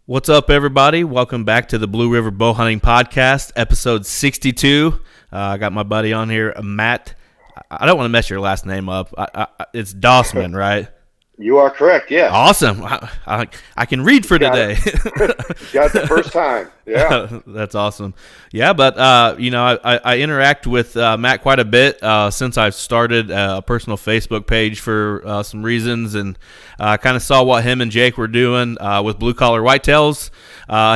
What's up, everybody? Welcome back to the Blue River Bow Hunting Podcast, episode 62. I got my buddy on here, Matt. I don't want to mess your last name up. It's Dausman, right? You are correct, yes. Awesome. I can read for today. Got the first time, yeah. That's awesome. Yeah, but, I interact with Matt quite a bit since I've started a personal Facebook page for some reasons, and kind of saw what him and Jake were doing with Blue Collar Whitetails.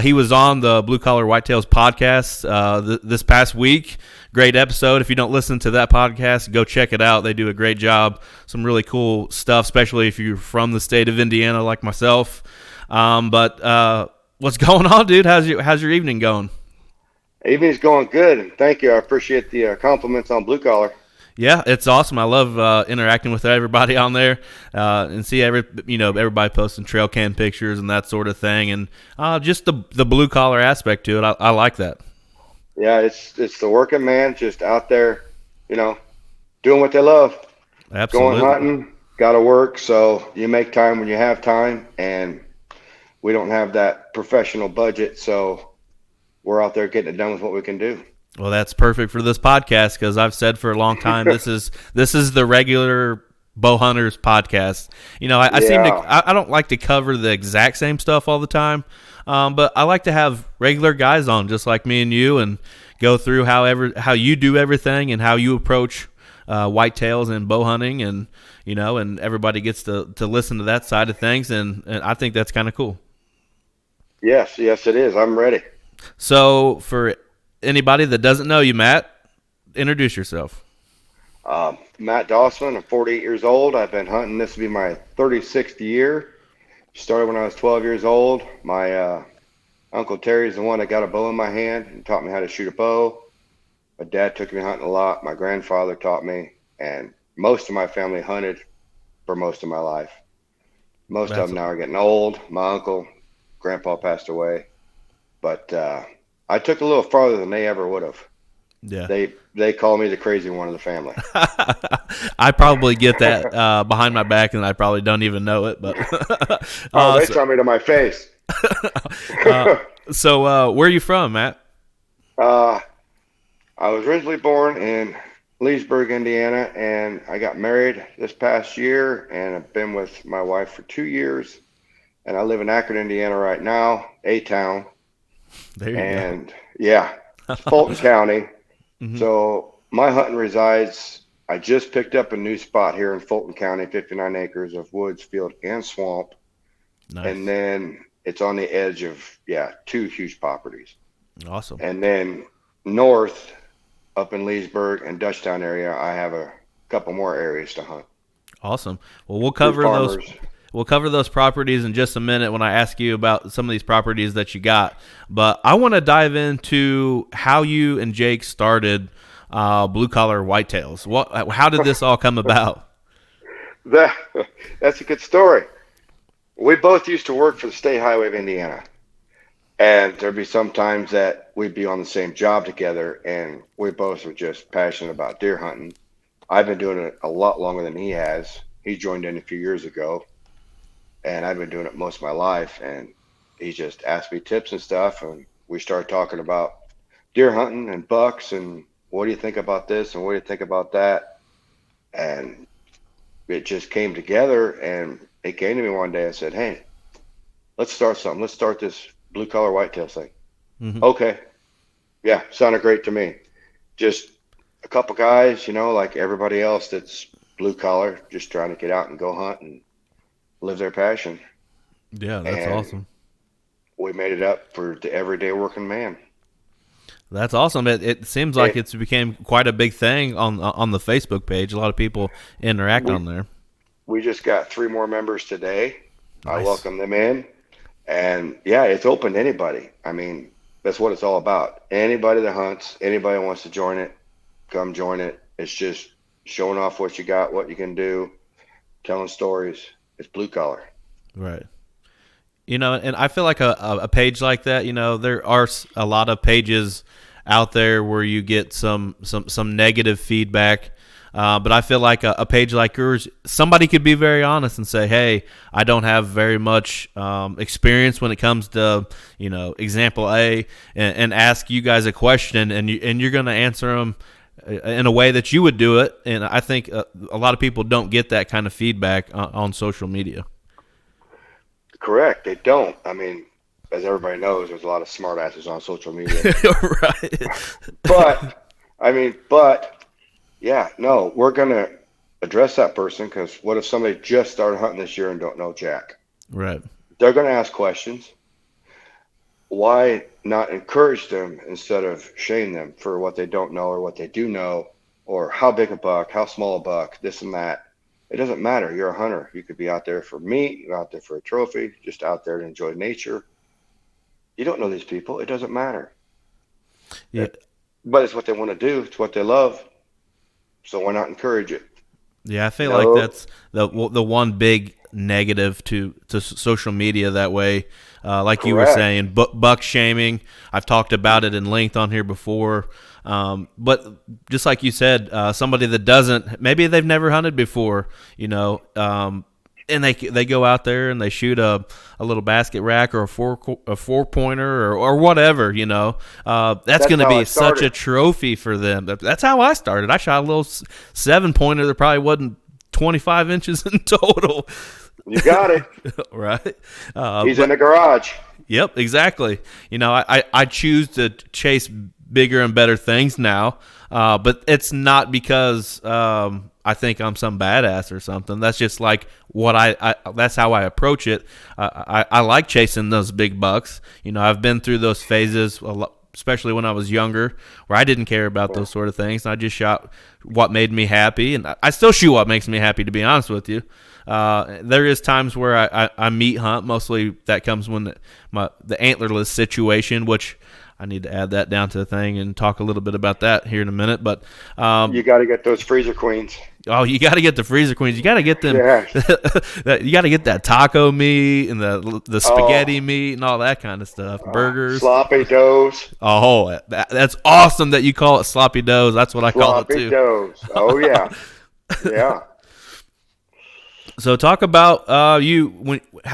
He was on the Blue Collar Whitetails podcast this past week. Great episode. If you don't listen to that podcast, go check it out. They do a great job. Some really cool stuff, especially if you're from the state of Indiana like myself. But what's going on, dude? How's your evening going? Evening's going good, and thank you. I appreciate the compliments on Blue Collar. Yeah, it's awesome. I love interacting with everybody on there and see everybody posting trail cam pictures and that sort of thing, and just the blue collar aspect to it. I like that. Yeah, it's the working man just out there, doing what they love. Absolutely. Going hunting, got to work, so you make time when you have time, and we don't have that professional budget, so we're out there getting it done with what we can do. Well, that's perfect for this podcast because I've said for a long time this is the regular bow hunters podcast. I don't like to cover the exact same stuff all the time, but I like to have regular guys on just like me and you and go through how you do everything and how you approach whitetails and bow hunting, and and everybody gets to listen to that side of things, and I think that's kind of cool. Yes, it is. I'm ready. So for anybody that doesn't know you, Matt, introduce yourself. Matt Dausman. I'm 48 years old. I've been hunting. This will be my 36th year. Started when I was 12 years old. My Uncle Terry's the one that got a bow in my hand and taught me how to shoot a bow. My dad took me hunting a lot. My grandfather taught me, and most of my family hunted for most of my life. Most of them now are getting old. My uncle, grandpa passed away, but I took a little farther than they ever would have. Yeah, they call me the crazy one of the family. I probably get that behind my back, and I probably don't even know it. But they tell me to my face. So where are you from, Matt? I was originally born in Leesburg, Indiana, and I got married this past year, and I've been with my wife for 2 years. And I live in Akron, Indiana right now, A-Town. There you go. Yeah, it's Fulton County. Mm-hmm. So my hunting resides, I just picked up a new spot here in Fulton County, 59 acres of woods, field, and swamp. Nice. And then it's on the edge of, 2 huge properties. Awesome. And then north, up in Leesburg and Dutchtown area, I have a couple more areas to hunt. Awesome. Well, we'll cover those. We'll cover those properties in just a minute when I ask you about some of these properties that you got. But I want to dive into how you and Jake started Blue Collar Whitetails. How did this all come about? That's a good story. We both used to work for the State Highway of Indiana. And there'd be some times that we'd be on the same job together, and we both were just passionate about deer hunting. I've been doing it a lot longer than he has. He joined in a few years ago, and I've been doing it most of my life. And he just asked me tips and stuff, and we started talking about deer hunting and bucks, and what do you think about this, and what do you think about that? And it just came together, and it came to me one day. I said, hey, let's start something. Let's start this Blue Collar Whitetails thing. Mm-hmm. Okay. Yeah, sounded great to me. Just a couple guys, like everybody else that's blue collar, just trying to get out and go hunt and live their passion. Yeah, that's awesome. We made it up for the everyday working man. That's awesome. It seems like it's became quite a big thing on the Facebook page. A lot of people interact on there. We just got 3 more members today. Nice. I welcome them in. And it's open to anybody. I mean, that's what it's all about. Anybody that hunts, anybody that wants to join it, come join it. It's just showing off what you got, what you can do, telling stories. It's blue collar. Right. And I feel like a page like that, there are a lot of pages out there where you get some negative feedback. But I feel like a page like yours, somebody could be very honest and say, hey, I don't have very much experience when it comes to, example A, and ask you guys a question, and you're going to answer them in a way that you would do it. And I think a lot of people don't get that kind of feedback on social media. Correct. They don't. I mean, as everybody knows, there's a lot of smart asses on social media. Right. but yeah, no, we're going to address that person, because what if somebody just started hunting this year and don't know jack? Right. They're going to ask questions. Why not encourage them instead of shame them for what they don't know or what they do know, or how big a buck, how small a buck, this and that? It doesn't matter. You're a hunter. You could be out there for meat, you're out there for a trophy, just out there to enjoy nature. You don't know these people. It doesn't matter. Yeah. But it's what they want to do. It's what they love. So why not encourage it? Yeah, I feel like that's the one big negative to social media that way. Like Correct. You were saying, buck shaming. I've talked about it in length on here before. But just like you said, somebody that doesn't, maybe they've never hunted before, and they go out there and they shoot a little basket rack or a four pointer or whatever, that's going to be such a trophy for them. That's how I started. I shot a little 7-pointer that probably wasn't 25 inches in total. You got it. Right. He's in the garage. Yep, exactly. I choose to chase bigger and better things now, but it's not because I think I'm some badass or something. That's just like what that's how I approach it. I like chasing those big bucks. I've been through those phases a lot, especially when I was younger, where I didn't care about those sort of things. I just shot what made me happy, and I still shoot what makes me happy, to be honest with you. There is times where I meat hunt. Mostly that comes when the antlerless situation, which I need to add that down to the thing and talk a little bit about that here in a minute. But you got to get those freezer queens. Oh, you got to get the freezer queens. You got to get them. Yeah. You got to get that taco meat and the spaghetti meat and all that kind of stuff. Burgers, sloppy doughs. Oh, that's awesome that you call it sloppy doughs. That's what I call it too. Sloppy doughs. Oh yeah, yeah. So talk about how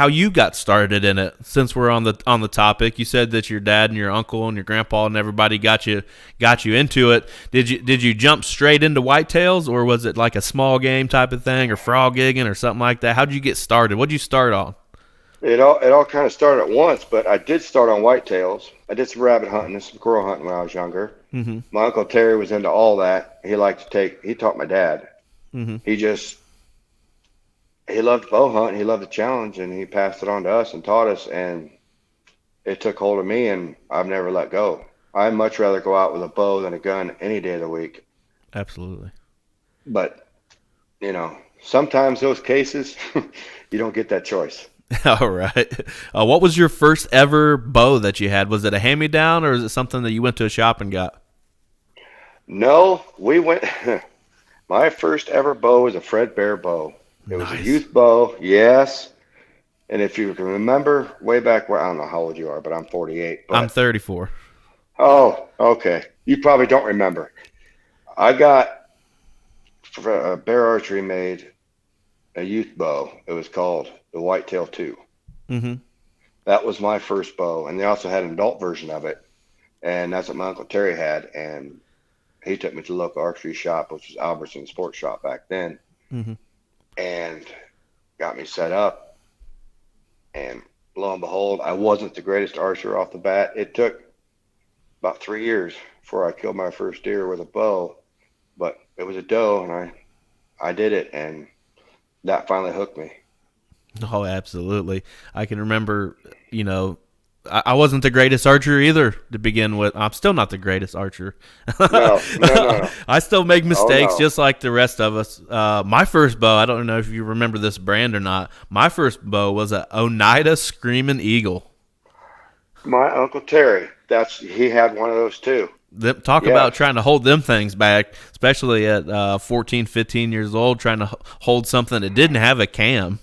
you got started in it. Since we're on the topic, you said that your dad and your uncle and your grandpa and everybody got you into it. Did you jump straight into whitetails, or was it like a small game type of thing, or frog gigging or something like that? How did you get started? What did you start on? It all kind of started at once, but I did start on whitetails. I did some rabbit hunting and some squirrel hunting when I was younger. Mm-hmm. My Uncle Terry was into all that. He taught my dad. Mm-hmm. He loved bow hunting. He loved the challenge, and he passed it on to us and taught us, and it took hold of me, and I've never let go. I'd much rather go out with a bow than a gun any day of the week. Absolutely. But, sometimes those cases, you don't get that choice. All right. What was your first ever bow that you had? Was it a hand-me-down, or is it something that you went to a shop and got? No, we went – my first ever bow was a Fred Bear bow. It was a youth bow, yes. And if you can remember way back where, I don't know how old you are, but I'm 48. But, I'm 34. Oh, okay. You probably don't remember. I got Bear Archery made a youth bow. It was called the Whitetail 2. Mm-hmm. That was my first bow. And they also had an adult version of it. And that's what my Uncle Terry had. And he took me to the local archery shop, which was Albertson Sports Shop back then. Mm-hmm. And got me set up, and lo and behold, I wasn't the greatest archer off the bat. It took about 3 years before I killed my first deer with a bow, but it was a doe, and I did it, and that finally hooked me. Oh, absolutely. I can remember, I wasn't the greatest archer either to begin with. I'm still not the greatest archer. No. I still make mistakes just like the rest of us. My first bow, I don't know if you remember this brand or not. My first bow was a Oneida Screaming Eagle. My Uncle Terry, he had one of those too. Talk about trying to hold them things back, especially at 14, 15 years old, trying to hold something that didn't have a cam.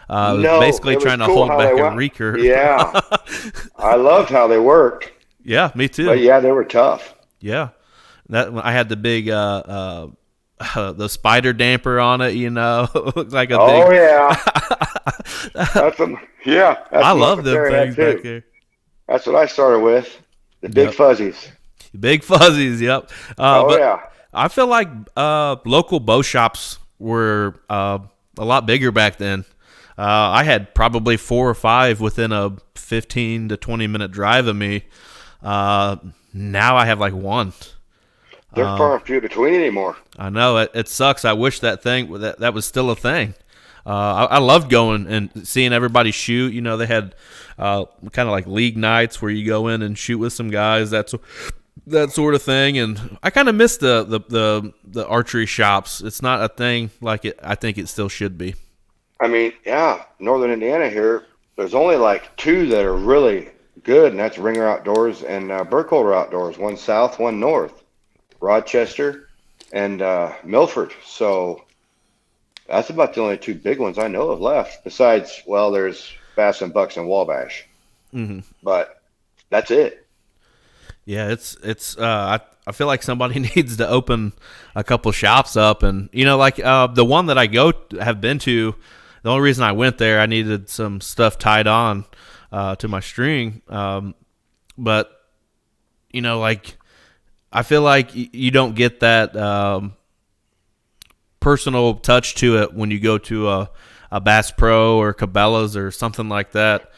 Basically trying to hold back a recurve. Yeah. I loved how they worked. Yeah, me too. But yeah, they were tough. Yeah. I had the big the spider damper on it, looks like a Oh big. yeah, that's a yeah. That's I what love Uncle them Terry had things back too. there. That's what I started with. The big Yep, fuzzies. big fuzzies. Yep. Oh But yeah. I feel like local bow shops were a lot bigger back then. I had probably 4 or 5 within a 15 to 20-minute drive of me. Now I have like one. They're far and few between anymore. I know it sucks. I wish that was still a thing. I loved going and seeing everybody shoot. They had kind of like league nights where you go in and shoot with some guys. That sort of thing. And I kind of miss the archery shops. It's not a thing like it. I think it still should be. I mean, yeah, Northern Indiana here, there's only like 2 that are really good, and that's Ringer Outdoors and Burkholder Outdoors. One south, one north. Rochester and Milford. So that's about the only 2 big ones I know of left. Besides, well, there's Bass and Bucks and Wabash. Mm-hmm. But that's it. Yeah, it's. I feel like somebody needs to open a couple shops up, and like the one that have been to. The only reason I went there, I needed some stuff tied on to my string, but like I feel like you don't get that personal touch to it when you go to a Bass Pro or Cabela's or something like that.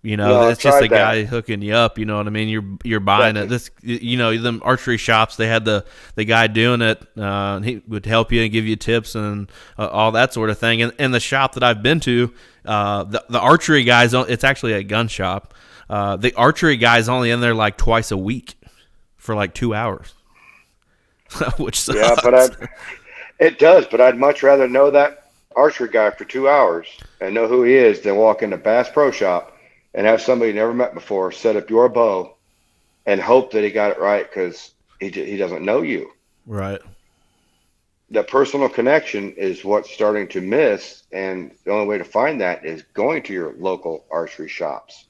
No, it's just a that. guy hooking you up. You know what I mean? You're buying it. This, them archery shops. They had the guy doing it. And he would help you and give you tips and all that sort of thing. And the shop that I've been to, the archery guys. It's actually a gun shop. The archery guy's only in there like twice a week for like 2 hours, which sucks. Yeah, it does. But I'd much rather know that archery guy for 2 hours and know who he is than walk into Bass Pro Shop and have somebody you never met before set up your bow and hope that he got it right because he doesn't know you. Right. The personal connection is what's starting to miss, and the only way to find that is going to your local archery shops.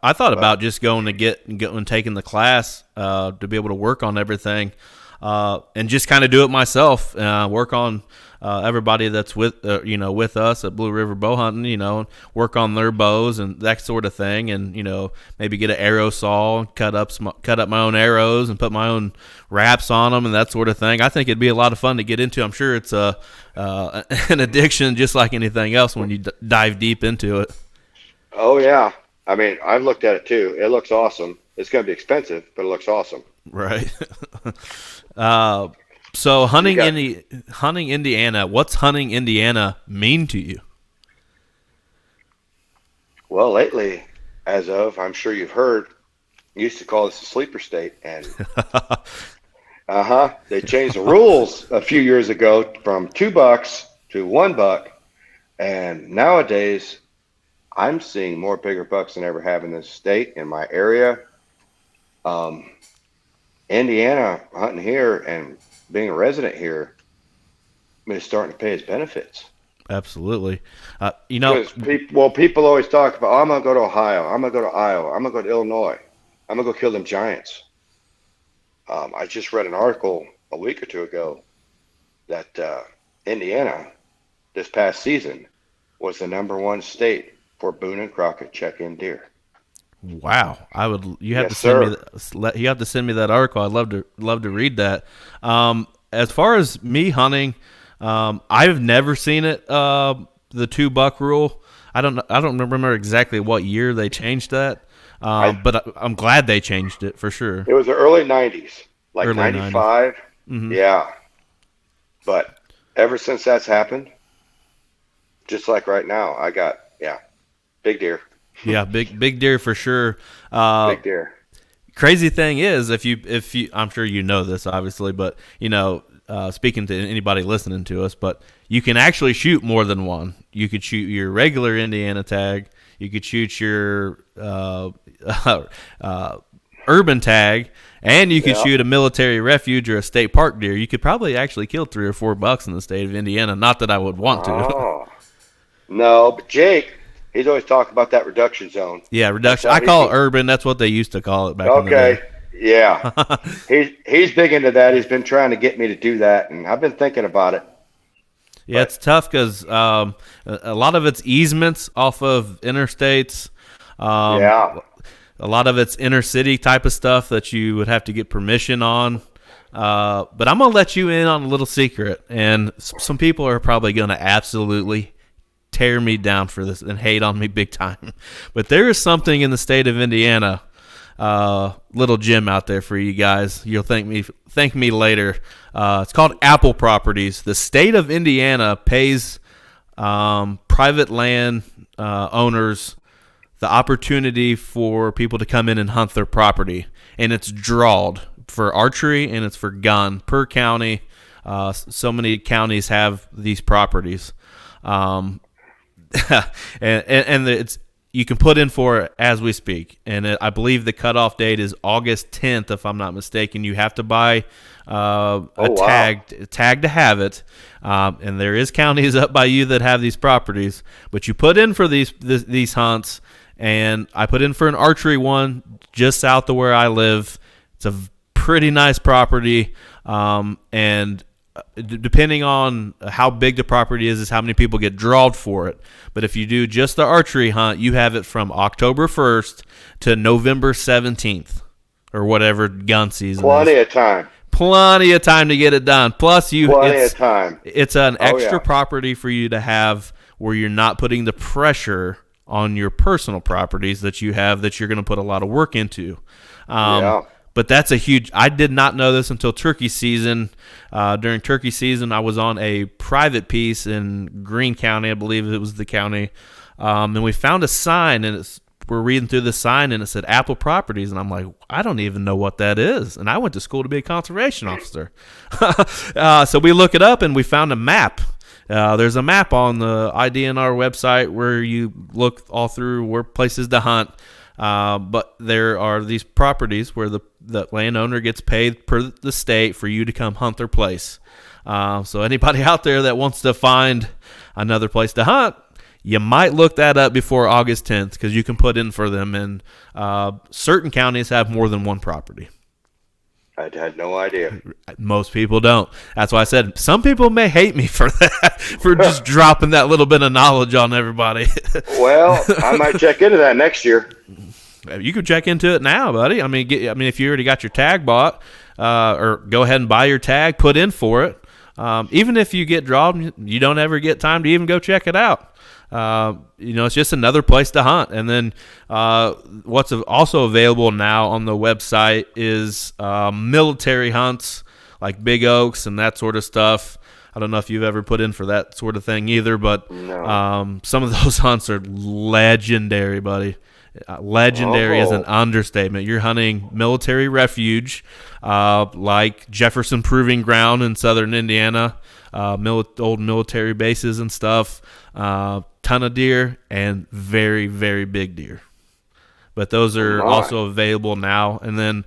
I thought about just going and taking the class to be able to work on everything and just kind of do it myself. Work on everybody that's with us at Blue River Bow Hunting. Work on their bows and that sort of thing, and maybe get an arrow saw and cut up my own arrows and put my own wraps on them and that sort of thing. I think it'd be a lot of fun to get into. I'm sure it's an addiction just like anything else when you dive deep into it. Oh yeah. I mean, I've looked at it too. It looks awesome. It's going to be expensive, but it looks awesome. Right. So hunting Indiana, what's hunting Indiana mean to you? Well, lately, I'm sure you've heard, used to call this a sleeper state, and they changed the rules a few years ago from $2 to $1, and nowadays I'm seeing more bigger bucks than I ever have in this state in my area. Indiana hunting here and being a resident here is starting to pay its benefits. Absolutely. People always talk about, I'm going to go to Ohio. I'm going to go to Iowa. I'm going to go to Illinois. I'm going to go kill them giants. I just read an article a week or 2 ago that Indiana this past season was the #1 state for Boone and Crockett check-in deer. Wow, you have to send me that article. I'd love to read that. As far as me hunting, I've never seen it. The $2 rule. I don't remember exactly what year they changed that. But I'm glad they changed it for sure. It was the early 90s, like early 95. 90s. Mm-hmm. Yeah. But ever since that's happened, just like right now, I got, big deer. Yeah, big deer for sure. Big deer. Crazy thing is, if you, I'm sure you know this obviously, but speaking to anybody listening to us, but you can actually shoot more than one. You could shoot your regular Indiana tag. You could shoot your urban tag, and you could shoot a military refuge or a state park deer. You could probably actually kill 3 or 4 bucks in the state of Indiana. Not that I would want to. Oh. No, but Jake, he's always talked about that reduction zone. Yeah, reduction. I call it urban. That's what they used to call it back in the day. Yeah, he's big into that. He's been trying to get me to do that, and I've been thinking about it. Yeah, it's tough because a lot of it's easements off of interstates. Yeah. A lot of it's inner city type of stuff that you would have to get permission on. But I'm going to let you in on a little secret, and some people are probably going to absolutely tear me down for this and hate on me big time. But there is something in the state of Indiana, little gem out there for you guys. You'll thank me later. It's called Apple Properties. The state of Indiana pays private land owners the opportunity for people to come in and hunt their property, and it's drawed for archery and it's for gun per county. So many counties have these properties, and it's you can put in for it as we speak, and I believe the cutoff date is August 10th, if I'm not mistaken. You have to buy tag to have it, and there is counties up by you that have these properties, but you put in for these hunts. And I put in for an archery one just south of where I live. It's a pretty nice property, and depending on how big the property is how many people get drawed for it. But if you do just the archery hunt, you have it from October 1st to November 17th or whatever gun season Plenty of time. Plenty of time to get it done. Plus, Plenty of time. It's an extra property for you to have where you're not putting the pressure on your personal properties that you have that you're going to put a lot of work into. But that's a huge – I did not know this until turkey season. During turkey season, I was on a private piece in Greene County. I believe it was the county. And we found a sign, and we're reading through the sign, and it said Apple Properties. And I'm like, I don't even know what that is. And I went to school to be a conservation officer. So we look it up, and we found a map. There's a map on the IDNR website where you look all through where places to hunt. But there are these properties where the landowner gets paid per the state for you to come hunt their place. So anybody out there that wants to find another place to hunt, you might look that up before August 10th because you can put in for them. And certain counties have more than one property. I had no idea. Most people don't. That's why I said some people may hate me for that, for just dropping that little bit of knowledge on everybody. Well, I might check into that next year. You could check into it now, buddy. I mean, if you already got your tag bought, or go ahead and buy your tag, put in for it. Even if you get drawn, you don't ever get time to even go check it out. It's just another place to hunt. And then what's also available now on the website is military hunts like big oaks and that sort of stuff. I don't know if you've ever put in for that sort of thing either, but no. Some of those hunts are legendary, buddy. Legendary is an understatement. You're hunting military refuge like Jefferson Proving Ground in southern Indiana, old military bases and stuff. Ton of deer and very, very big deer. But those are also available now. And then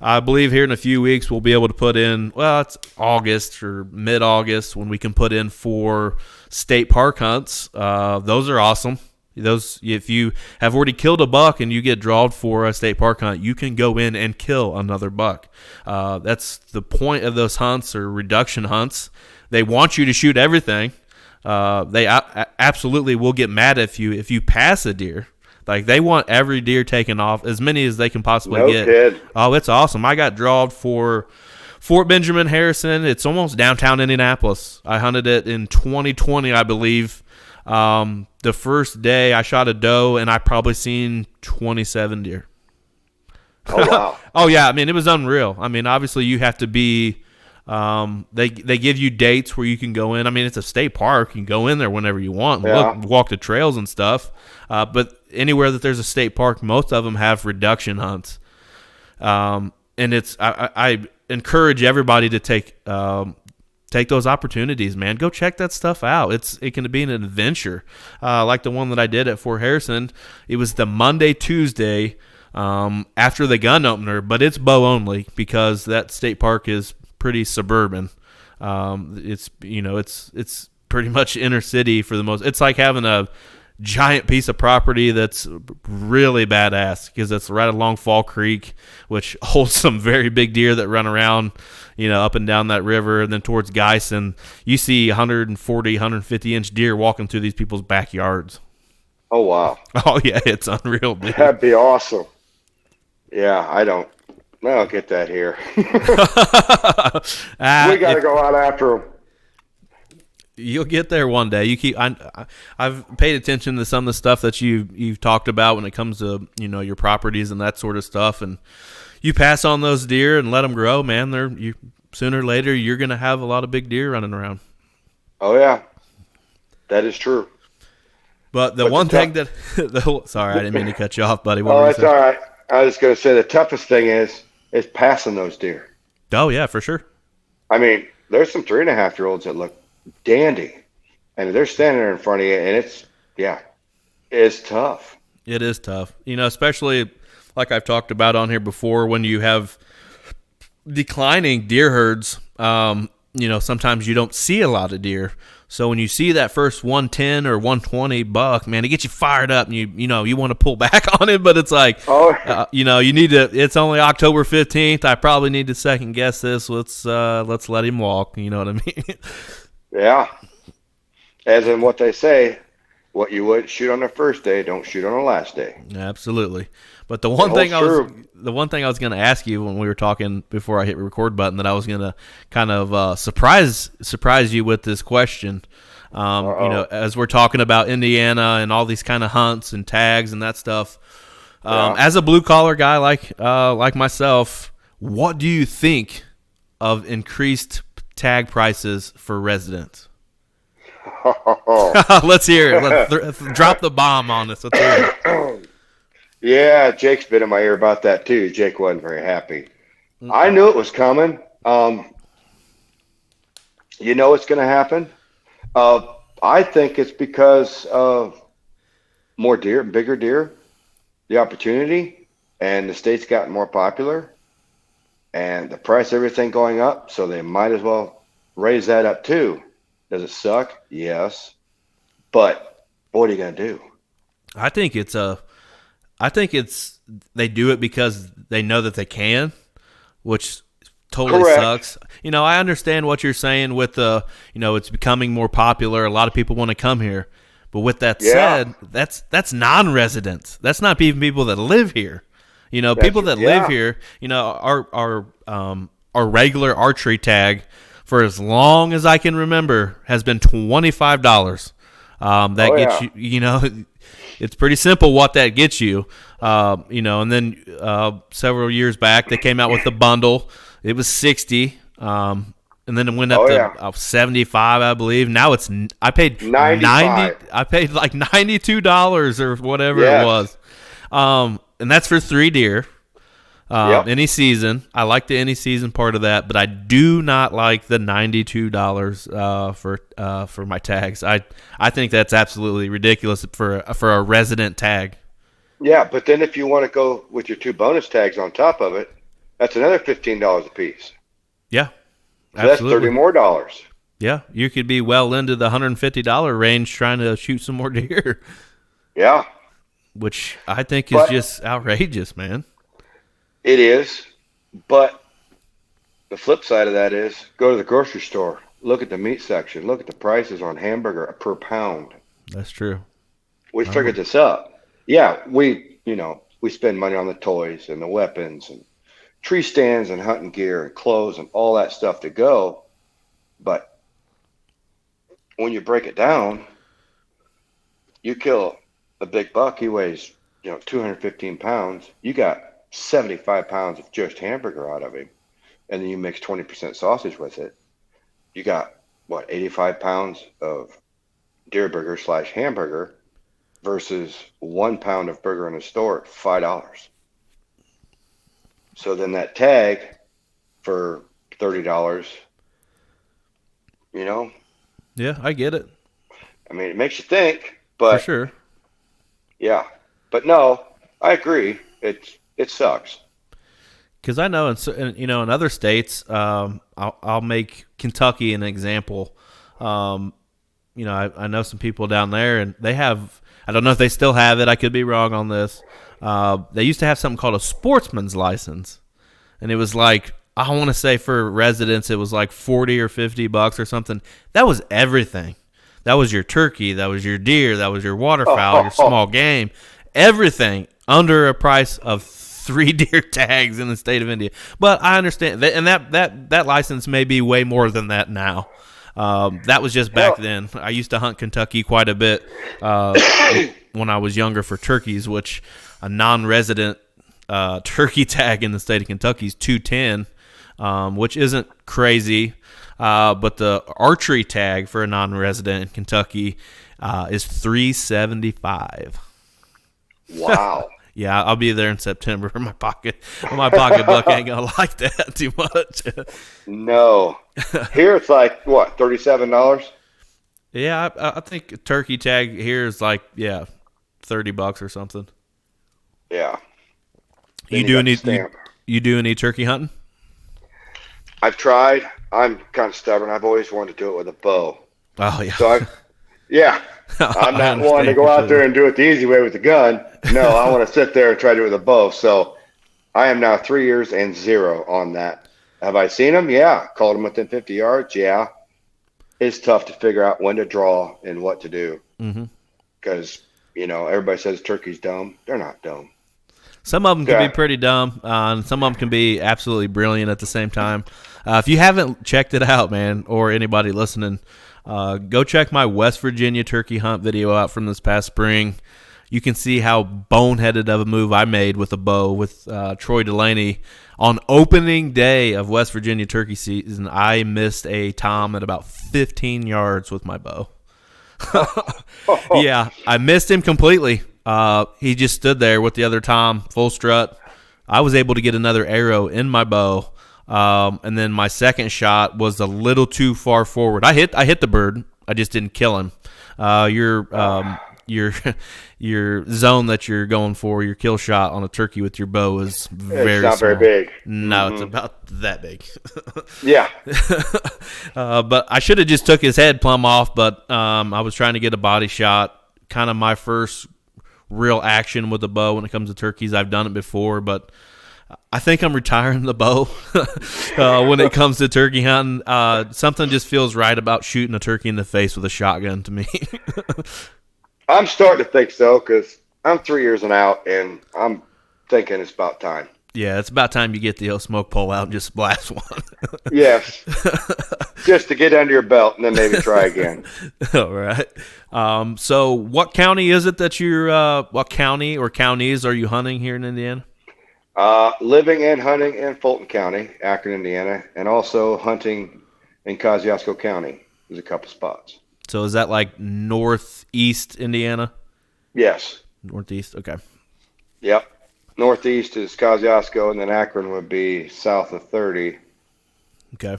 I believe here in a few weeks we'll be able to put in, it's August or mid-August when we can put in for state park hunts. Those are awesome. Those, if you have already killed a buck and you get drawn for a state park hunt, you can go in and kill another buck. That's the point of those hunts or reduction hunts. They want you to shoot everything. They absolutely will get mad if you pass a deer. Like they want every deer taken off, as many as they can possibly get. Kid. Oh, it's awesome. I got drawed for Fort Benjamin Harrison. It's almost downtown Indianapolis. I hunted it in 2020, I believe. The first day I shot a doe and I probably seen 27 deer. Oh, wow. Oh yeah. I mean, it was unreal. I mean, obviously you have to be, they give you dates where you can go in. I mean, it's a state park. You can go in there whenever you want and walk the trails and stuff. But anywhere that there's a state park, most of them have reduction hunts. And I encourage everybody to take those opportunities, man. Go check that stuff out. It can be an adventure. Like the one that I did at Fort Harrison. It was the Monday, Tuesday, after the gun opener, but it's bow only because that state park is pretty suburban. It's pretty much inner city for the most. It's like having giant piece of property that's really badass because it's right along Fall Creek, which holds some very big deer that run around, up and down that river. And then towards Geisen, you see 140, 150-inch deer walking through these people's backyards. Oh, wow. Oh, yeah, it's unreal, dude. That'd be awesome. Yeah, I don't get that here. We got to go out after them. You'll get there one day. I've paid attention to some of the stuff that you've talked about when it comes to your properties and that sort of stuff, and you pass on those deer and let them grow, man. Sooner or later you're gonna have a lot of big deer running around. Oh yeah, that is true. But sorry, I didn't mean to cut you off, buddy. That's all right. I was gonna say the toughest thing is passing those deer. Oh yeah, for sure. I mean, there's some 3.5-year-olds that look dandy, and they're standing there in front of you, and it's tough. It is tough, especially like I've talked about on here before. When you have declining deer herds, sometimes you don't see a lot of deer. So when you see that first 110 or 120 buck, man, it gets you fired up, and you want to pull back on it, but it's like, you need to. It's only October 15th. I probably need to second guess this. Let's let him walk. You know what I mean? Yeah. As in what they say, what you would shoot on the first day, don't shoot on the last day. Absolutely. But the one thing I was going to ask you when we were talking before I hit the record button, that I was going to kind of surprise you with this question. As we're talking about Indiana and all these kind of hunts and tags and that stuff. As a blue collar guy like myself, what do you think of increased tag prices for residents? Let's hear it. Drop the bomb on us. Let's hear it. Yeah, Jake's been in my ear about that too. Jake wasn't very happy. I knew it was coming. It's going to happen. I think it's because of more deer, bigger deer, the opportunity, and the state's gotten more popular, and the price of everything going up, so they might as well raise that up too. Does it suck? Yes. But what are you going to do? I think they do it because they know that they can, which totally sucks. I understand what you're saying with it's becoming more popular. A lot of people want to come here. But with that said, that's non-residents. That's not even people that live here. People that live here, our regular archery tag for as long as I can remember has been $25. Gets you, it's pretty simple what that gets you. And then several years back they came out with the bundle. It was $60. And then it went up to 75, I believe. Now I paid 95. I paid like $92 or whatever it was. And that's for 3 deer. Any season. I like the any season part of that, but I do not like the $92 for my tags. I think that's absolutely ridiculous for a resident tag. Yeah, but then if you want to go with your 2 bonus tags on top of it, that's another $15 a piece. Yeah. So that's $30 more. Yeah, you could be well into the $150 range trying to shoot some more deer. Yeah. Which I think is just outrageous, man. It is, but the flip side of that is go to the grocery store, look at the meat section, look at the prices on hamburger per pound. That's true. We figured this up. Yeah, we spend money on the toys and the weapons and tree stands and hunting gear and clothes and all that stuff to go. But when you break it down, you kill a big buck, he weighs, 215 pounds. You got 75 pounds of just hamburger out of him. And then you mix 20% sausage with it. You got, 85 pounds of deer burger / hamburger versus 1 pound of burger in a store at $5. So then that tag for $30, Yeah, I get it. I mean, it makes you think, but. For sure. Yeah. But no, I agree. It sucks. Because I know in other states, I'll make Kentucky an example. I know some people down there, and they have. I don't know if they still have it. I could be wrong on this. They used to have something called a sportsman's license, and it was like, I want to say for residents, it was like $40 or $50 or something. That was everything. That was your turkey. That was your deer. That was your waterfowl. Your small game. Everything under a price of 3 deer tags in the state of India. But I understand, and that license may be way more than that now. That was just back then. I used to hunt Kentucky quite a bit when I was younger for turkeys, which a non-resident turkey tag in the state of Kentucky is $210, which isn't crazy. But the archery tag for a non-resident in Kentucky is $375. Wow. Yeah, I'll be there in September. My pocketbook ain't gonna like that too much. No. Here it's like what, $37? Yeah, I think a turkey tag here is like $30 or something. Yeah. You do any turkey hunting? I've tried. I'm kind of stubborn. I've always wanted to do it with a bow. Oh yeah. So I'm not one to go out there and do it the easy way with the gun. No, I want to sit there and try to do it with a bow. So I am now 3 years and 0 on that. Have I seen them? Yeah. Called them within 50 yards? Yeah. It's tough to figure out when to draw and what to do. Because, everybody says turkey's dumb. They're not dumb. Some of them can be pretty dumb, and some of them can be absolutely brilliant at the same time. If you haven't checked it out, man, or anybody listening, go check my West Virginia turkey hunt video out from this past spring. You can see how boneheaded of a move I made with a bow with Troy Delaney. On opening day of West Virginia turkey season, I missed a tom at about 15 yards with my bow. Yeah, I missed him completely. He just stood there with the other tom, full strut. I was able to get another arrow in my bow. And then my second shot was a little too far forward. I hit the bird. I just didn't kill him. Your zone that you're going for, your kill shot on a turkey with your bow is very not small. very big. No, It's about that big. Yeah. But I should have just took his head plumb off, but I was trying to get a body shot. Kind of my first real action with the bow when it comes to turkeys. I've done it before, but I think I'm retiring the bow when it comes to turkey hunting. Something just feels right about shooting a turkey in the face with a shotgun to me. I'm starting to think so because I'm 3 years and out, and I'm thinking it's about time. Yeah, it's about time you get the old smoke pole out and just blast one. Yes. Just to get under your belt and then maybe try again. All right. So what county is it that what county or counties are you hunting here in Indiana? Living and hunting in Fulton County, Akron, Indiana, and also hunting in Kosciuszko County. There's a couple spots. So is that like northeast Indiana? Yes. Northeast, okay. Yep. Northeast is Kosciuszko, and then Akron would be south of 30. Okay.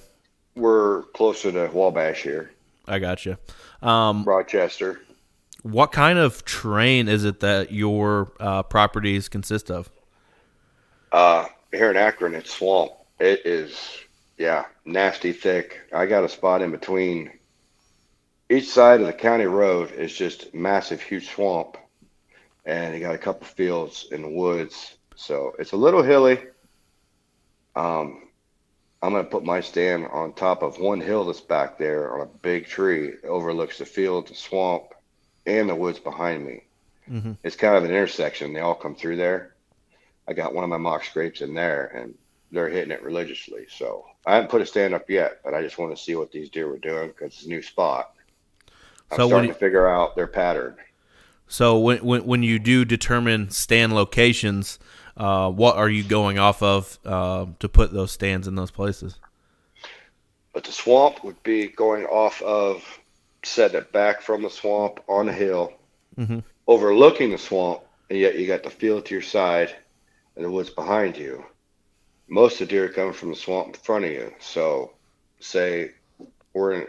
We're closer to Wabash here. I gotcha. Rochester. What kind of terrain is it that your properties consist of? Here in Akron, it's swamp. It is, nasty thick. I got a spot in between. Each side of the county road is just massive, huge swamp. And you got a couple fields and woods. So it's a little hilly. I'm going to put my stand on top of one hill that's back there on a big tree. It overlooks the field, the swamp, and the woods behind me. Mm-hmm. It's kind of an intersection. They all come through there. I got one of my mock scrapes in there, and they're hitting it religiously. So I haven't put a stand up yet, but I just want to see what these deer were doing because it's a new spot. I'm starting to figure out their pattern. So when you do determine stand locations, what are you going off of to put those stands in those places? But the swamp would be going off of setting it back from the swamp on a hill, mm-hmm. overlooking the swamp, and yet you got the field to your side and the woods behind you. Most of the deer are coming from the swamp in front of you. So say we're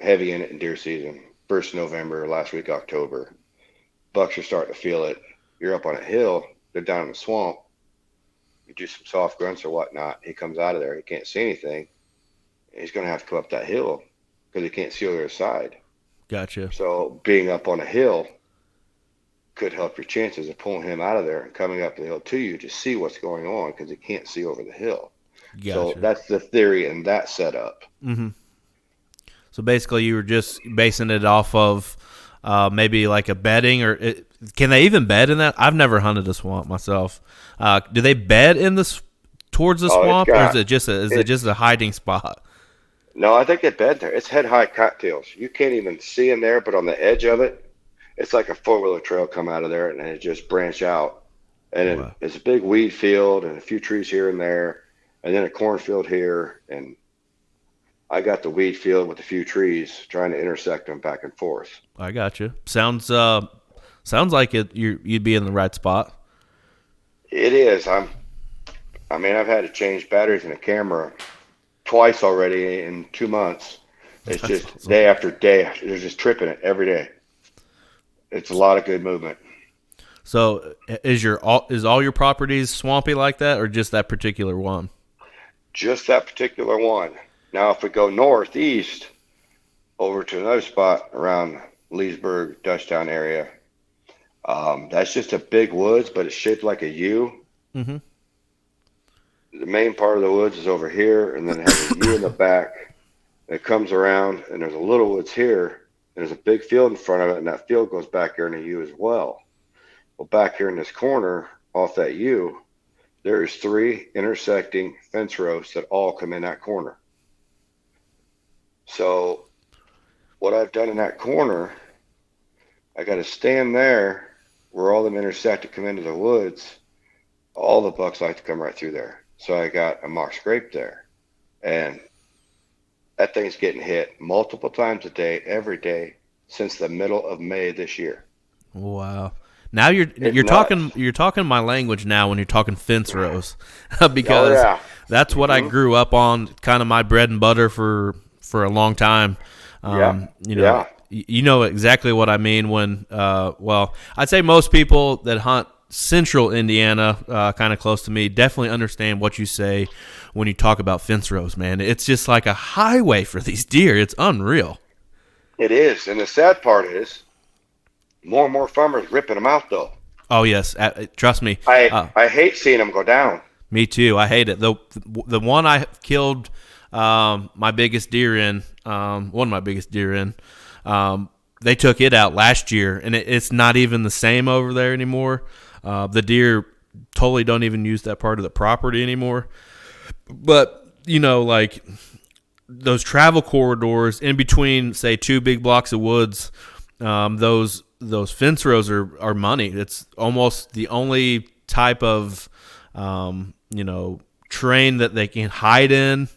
heavy in it in deer season, 1st November, last week October. Bucks are starting to feel it. You're up on a hill, they're down in the swamp. You do some soft grunts or whatnot. He comes out of there, he can't see anything. He's going to have to come up that hill because he can't see the other side. Gotcha. So being up on a hill could help your chances of pulling him out of there and coming up the hill to you to see what's going on because he can't see over the hill. So Gotcha. that's the theory in that setup. Mm-hmm. So basically, you were just basing it off of maybe like a bedding, or can they even bed in that? I've never hunted a swamp myself. Do they bed in towards the Oh, it's swamp, or is got it just a hiding spot? no. I think they bed there. It's head high cattails. You can't even see in there, but on the edge of it, it's like a 4-wheeler trail come out of there, and then it just branch out. And then Wow. it's a big weed field and a few trees here and there, and then a cornfield here. And I got the weed field with a few trees trying to intersect them back and forth. I got you. Sounds like you'd be in the right spot. It is. I mean, I've had to change batteries in a camera twice already in 2 months. It's That's just awesome. day after day. They're just tripping it every day. It's a lot of good movement. So is all your properties swampy like that, or just that particular one? Just that particular one. Now, if we go northeast over to another spot around Leesburg, Dutchtown area, that's just a big woods, but it's shaped like a U. Mm-hmm. The main part of the woods is over here, and then it has a U in the back. It comes around, and there's a little woods here. And there's a big field in front of it, and that field goes back here in a U as well. Well, back here in this corner, off that U, there is 3 intersecting fence rows that all come in that corner. So what I've done in that corner, I got to stand there where all them intersect to come into the woods. All the bucks like to come right through there. So I got a mock scrape there. And that thing's getting hit multiple times a day, every day, since the middle of May this year. Wow. Now It's talking nuts. my language now when you're talking fence rows, Oh because yeah. that's what I Hmm. grew up on, kind of my bread and butter for a long time. Yeah. You know, Yeah. you know exactly what I mean when well, I'd say most people that hunt central Indiana, kind of close to me, definitely understand what you say when you talk about fence rows, man. It's just like a highway for these deer. It's unreal. It is. And the sad part is more and more farmers ripping them out though. Oh yes, trust me. I hate seeing them go down. Me too. I hate it. The one I killed my biggest deer in, one of my biggest deer in, they took it out last year, and it's not even the same over there anymore. The deer totally don't even use that part of the property anymore. But, you know, like those travel corridors in between, say, 2 big blocks of woods, those fence rows are money. It's almost the only type of you know, terrain that they can hide in.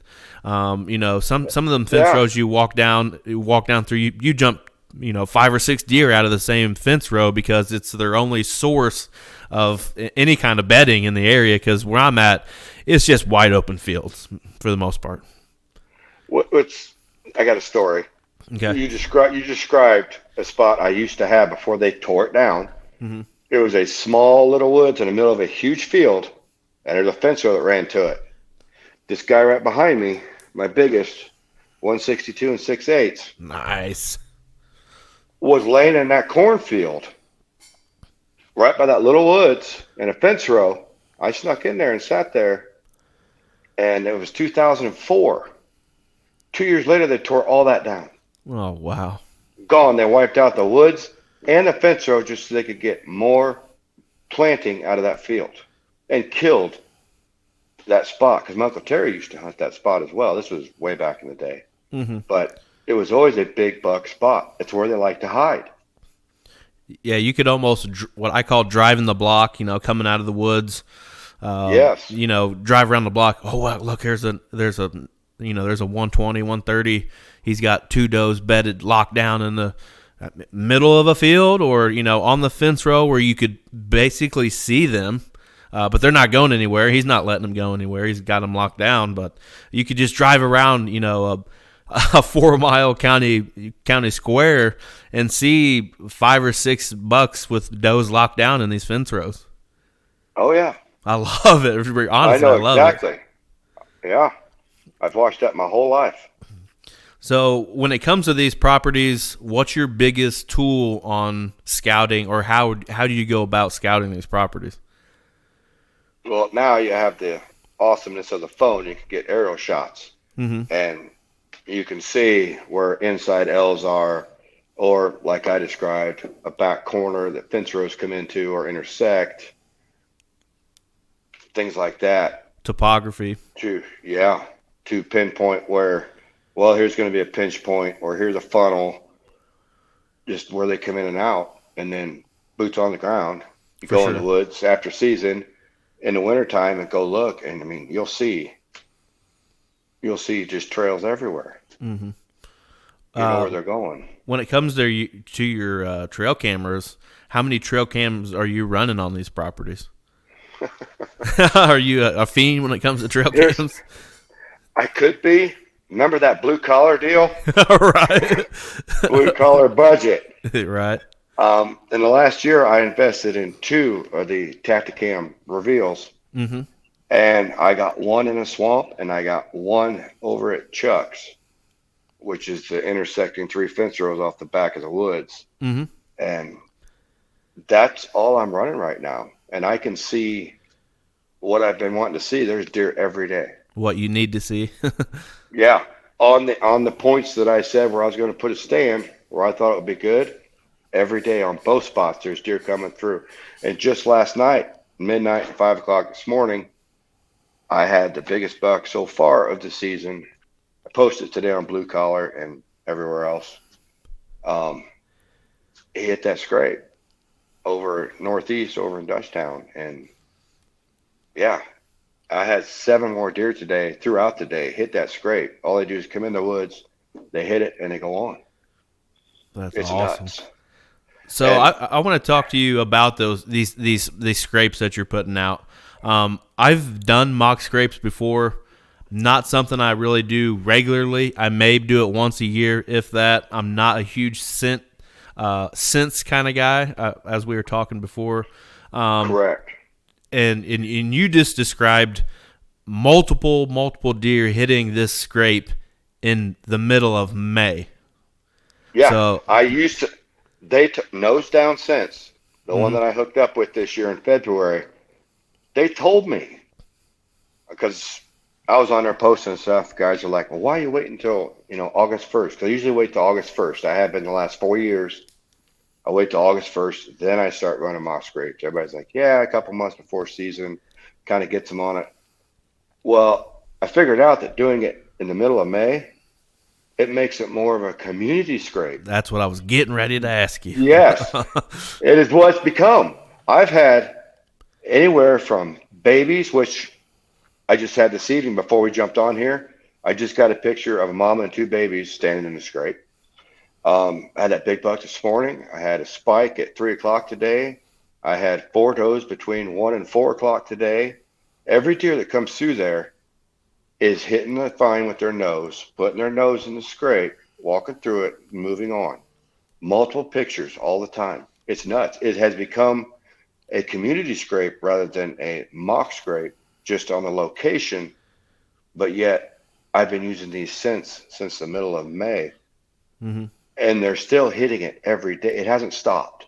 You know, some of them fence Yeah. rows you walk down through, you jump, you know, 5 or 6 deer out of the same fence row because it's their only source of any kind of bedding in the area. Because where I'm at, it's just wide open fields for the most part. What's I got a story. Okay. You described a spot I used to have before they tore it down. Mm-hmm. It was a small little woods in the middle of a huge field, and there's a fence row that ran to it. This guy right behind me, my biggest, 162 and 6/8, Nice. was laying in that cornfield right by that little woods in a fence row. I snuck in there and sat there, and it was 2004. 2 years later, they tore all that down. Oh wow. Gone. They wiped out the woods and the fence row just so they could get more planting out of that field and killed that spot because my Uncle Terry used to hunt that spot as well. This was way back in the day, Mm-hmm. but it was always a big buck spot. It's where they like to hide. Yeah, you could almost what I call driving the block. You know, coming out of the woods. Yes. You know, drive around the block. Oh wow, look, there's a 120, 130. He's got 2 does bedded, locked down in the middle of a field, or you know, on the fence row where you could basically see them. But they're not going anywhere. He's not letting them go anywhere. He's got them locked down. But you could just drive around, you know, a 4-mile county square and see 5 or 6 bucks with does locked down in these fence rows. Oh yeah. I love it. Honestly, I I know love it. exactly. Yeah. I've watched that my whole life. So when it comes to these properties, what's your biggest tool on scouting, or how do you go about scouting these properties? Well, now you have the awesomeness of the phone. You can get aerial shots, Mm-hmm. and you can see where inside L's are, or like I described, a back corner that fence rows come into or intersect, things like that. Topography. Yeah, to pinpoint where, well, here's going to be a pinch point, or here's a funnel, just where they come in and out, and then boots on the ground. You For go in the sure. woods after season in the wintertime and go look, and I mean, you'll see just trails everywhere. Mm-hmm. You know where they're going. When it comes to your trail cameras, how many trail cams are you running on these properties? Are you a fiend when it comes to trail There's, cams? I could be. Remember that blue collar deal? Right. Blue collar budget. Right. In the last year, I invested in two of the Tacticam reveals, Mm-hmm. and I got one in a swamp, and I got one over at Chuck's, which is the intersecting three fence rows off the back of the woods. Mm-hmm. And that's all I'm running right now. And I can see what I've been wanting to see. There's deer every day. What you need to see. Yeah. On the points that I said where I was going to put a stand, where I thought it would be good, every day on both spots, there's deer coming through. And just last night, midnight and 5 o'clock this morning, I had the biggest buck so far of the season. I posted today on Blue Collar and everywhere else. He hit that scrape over northeast, over in Dutchtown. And yeah, I had 7 more deer today throughout the day hit that scrape. All they do is come in the woods, they hit it, and they go on. That's It's awesome. nuts. So And I want to talk to you about these scrapes that you're putting out. I've done mock scrapes before. Not something I really do regularly. I may do it once a year, if that. I'm not a huge sense kind of guy, as we were talking before. correct. And you just described multiple deer hitting this scrape in the middle of May. Yeah, So, I used to. They took nose down since the one mhm. that I hooked up with this year in February. They told me because I was on there posting stuff. Guys are like, "Well, why are you waiting until August 1st?" I usually wait till August 1st. I have been the last 4 years. I wait till August 1st, then I start running mock scrapes. Everybody's like, "Yeah, a couple months before season, kind of gets them on it." Well, I figured out that doing it in the middle of May, it makes it more of a community scrape. That's what I was getting ready to ask you. Yes, it is what it's become. I've had anywhere from babies, which I just had this evening before we jumped on here. I just got a picture of a mama and 2 babies standing in the scrape. I had that big buck this morning. I had a spike at 3 o'clock today. I had 4 does between 1 and 4 o'clock today. Every deer that comes through there is hitting the vine with their nose, putting their nose in the scrape, walking through it, moving on. Multiple pictures all the time. It's nuts. It has become a community scrape rather than a mock scrape, just on the location. But yet, I've been using these since the middle of May, Hmm. and they're still hitting it every day. It hasn't stopped.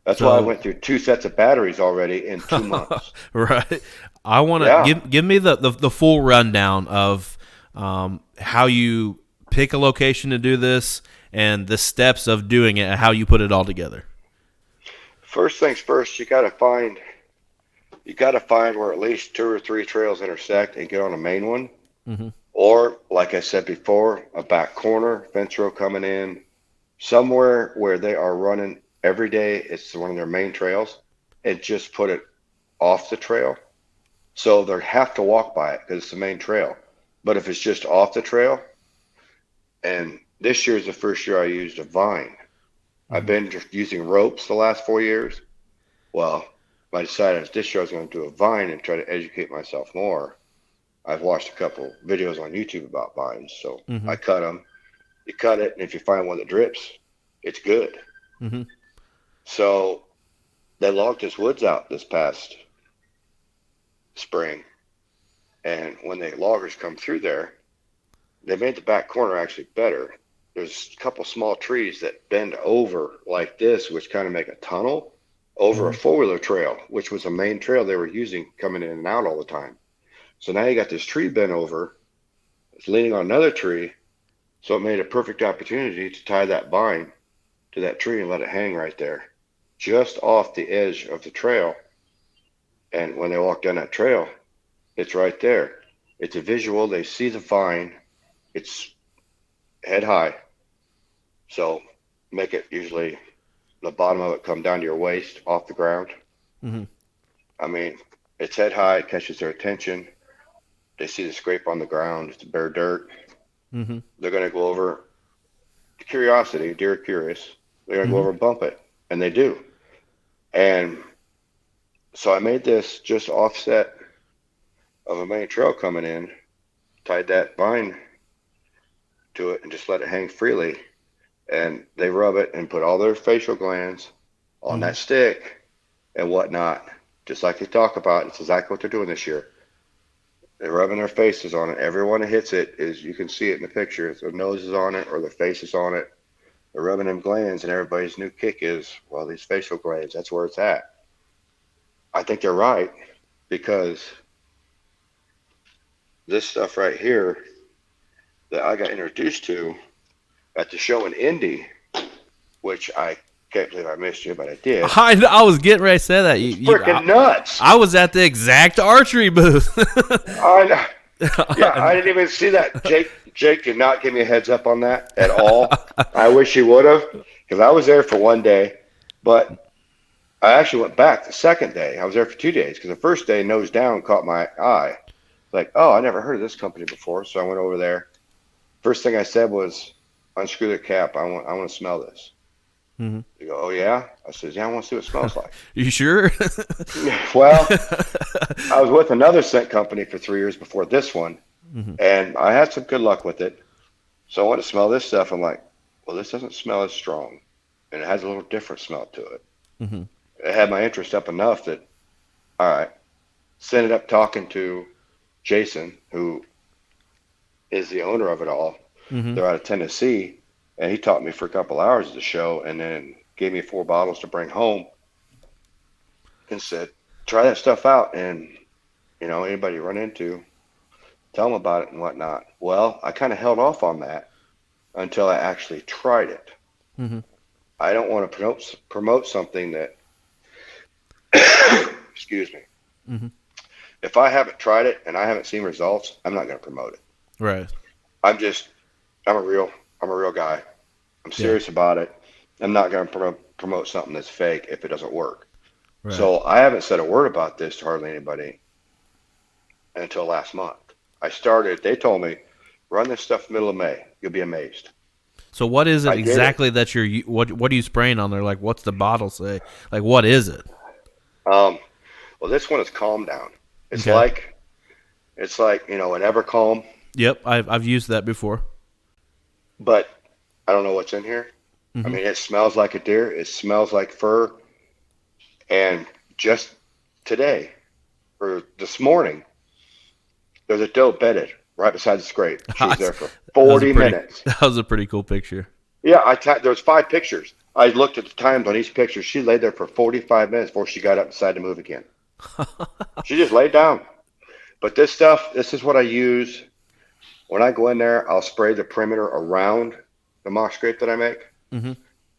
That's why I So, went through 2 sets of batteries already in 2 months. right. I want to Yeah. give me the full rundown of how you pick a location to do this and the steps of doing it and how you put it all together. First things first, you got to find where at least 2 or 3 trails intersect and get on a main one. Hmm. Or, like I said before, a back corner, fence row coming in, somewhere where they are running every day. It's one of their main trails, and just put it off the trail. So they have to walk by it because it's the main trail. But if it's just off the trail, and this year is the first year I used a vine. I've Hmm. been just using ropes the last 4 years. Well, I decided this year I was going to do a vine and try to educate myself more. I've watched a couple videos on YouTube about vines, so Hmm. I cut them. You cut it, and if you find one that drips, it's good. Hmm. So they logged this woods out this past spring, and when the loggers come through there, they made the back corner actually better. There's a couple small trees that bend over like this, which kind of make a tunnel over a Mm-hmm. four-wheeler trail, which was a main trail they were using coming in and out all the time. So now you got this tree bent over, it's leaning on another tree, so it made a perfect opportunity to tie that vine to that tree and let it hang right there, just off the edge of the trail. And when they walk down that trail, it's right there. It's a visual. They see the vine. It's head high. So make it usually the bottom of it come down to your waist off the ground. Mm-hmm. I mean, it's head high. It catches their attention. They see the scrape on the ground. It's bare dirt. Mm-hmm. They're going to go over. Curiosity, deer are curious. They're going to go Mm-hmm. over and bump it. And they do. And so I made this just offset of a main trail coming in, tied that vine to it, and just let it hang freely. And they rub it and put all their facial glands on Mm-hmm. that stick and whatnot, just like they talk about. It's exactly what they're doing this year. They're rubbing their faces on it. Everyone that hits it is, you can see it in the picture. Their nose is on it or their face is on it. They're rubbing them glands, and everybody's new kick is, well, these facial glands, that's where it's at. I think they're right because this stuff right here that I got introduced to at the show in Indy, which I can't believe I missed you, but I did. I was getting ready to say that. It's freaking nuts. I was at the exact archery booth. I know. Yeah, I didn't even see that. Jake did not give me a heads up on that at all. I wish he would have, because I was there for one day, but I actually went back the second day. I was there for 2 days because the first day, nose down, caught my eye. Like, oh, I never heard of this company before, so I went over there. First thing I said was, unscrew the cap. I want to smell this. Mm-hmm. They go, oh yeah. I said, yeah, I want to see what it smells like. You sure? Well, I was with another scent company for 3 years before this one, Mm-hmm. and I had some good luck with it. So I went to smell this stuff. I'm like, well, this doesn't smell as strong, and it has a little different smell to it. Mm-hmm. It had my interest up enough that, all right, so ended up talking to Jason, who is the owner of it all. Mm-hmm. They're out of Tennessee, and he taught me for a couple hours at the show, and then gave me 4 bottles to bring home, and said, try that stuff out, and anybody you run into, tell them about it and whatnot. Well, I kind of held off on that until I actually tried it. Mm-hmm. I don't want to promote something that, excuse me, Mm-hmm. if I haven't tried it and I haven't seen results, I'm not going to promote it. Right. I'm just, I'm a real guy. I'm Yeah. serious about it. I'm not going to promote something that's fake if it doesn't work. Right. So I haven't said a word about this to hardly anybody until last month. They told me, run this stuff middle of May. You'll be amazed. So what is it I did it. exactly that what are you spraying on there? Like, what's the bottle say? Like, what is it? Well, this one is Calm Down. It's Okay. like, an Evercalm, Yep, I've used that before. but I don't know what's in here. I Mm-hmm. mean, it smells like a deer. It smells like fur. And just today, or this morning, there's a doe bedded right beside the scrape. She was there for 40 minutes. That was a pretty cool picture. Yeah, there was 5 pictures. I looked at the times on each picture. She laid there for 45 minutes before she got up and decided to move again. She just laid down. But this is what I use. When I go in there, I'll spray the perimeter around the mock scrape that I make. Mm-hmm.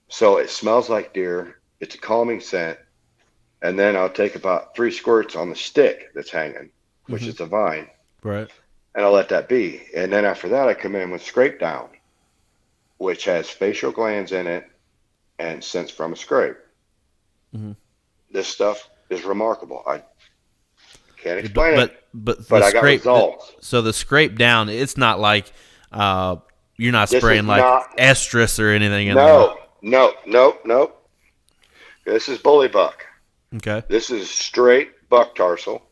So it smells like deer. It's a calming scent. And then I'll take about 3 squirts on the stick that's hanging, which Mm-hmm. is the vine, Right. and I'll let that be. And then after that, I come in with Scrape Down, which has facial glands in it and scents from a scrape. Mm-hmm. This stuff is remarkable. I can't explain it, But but the I got scrape. results. So the scrape down, it's not like you're not This is spraying like not. estrus or anything in there. No. This is bully buck. Okay. This is straight buck tarsal.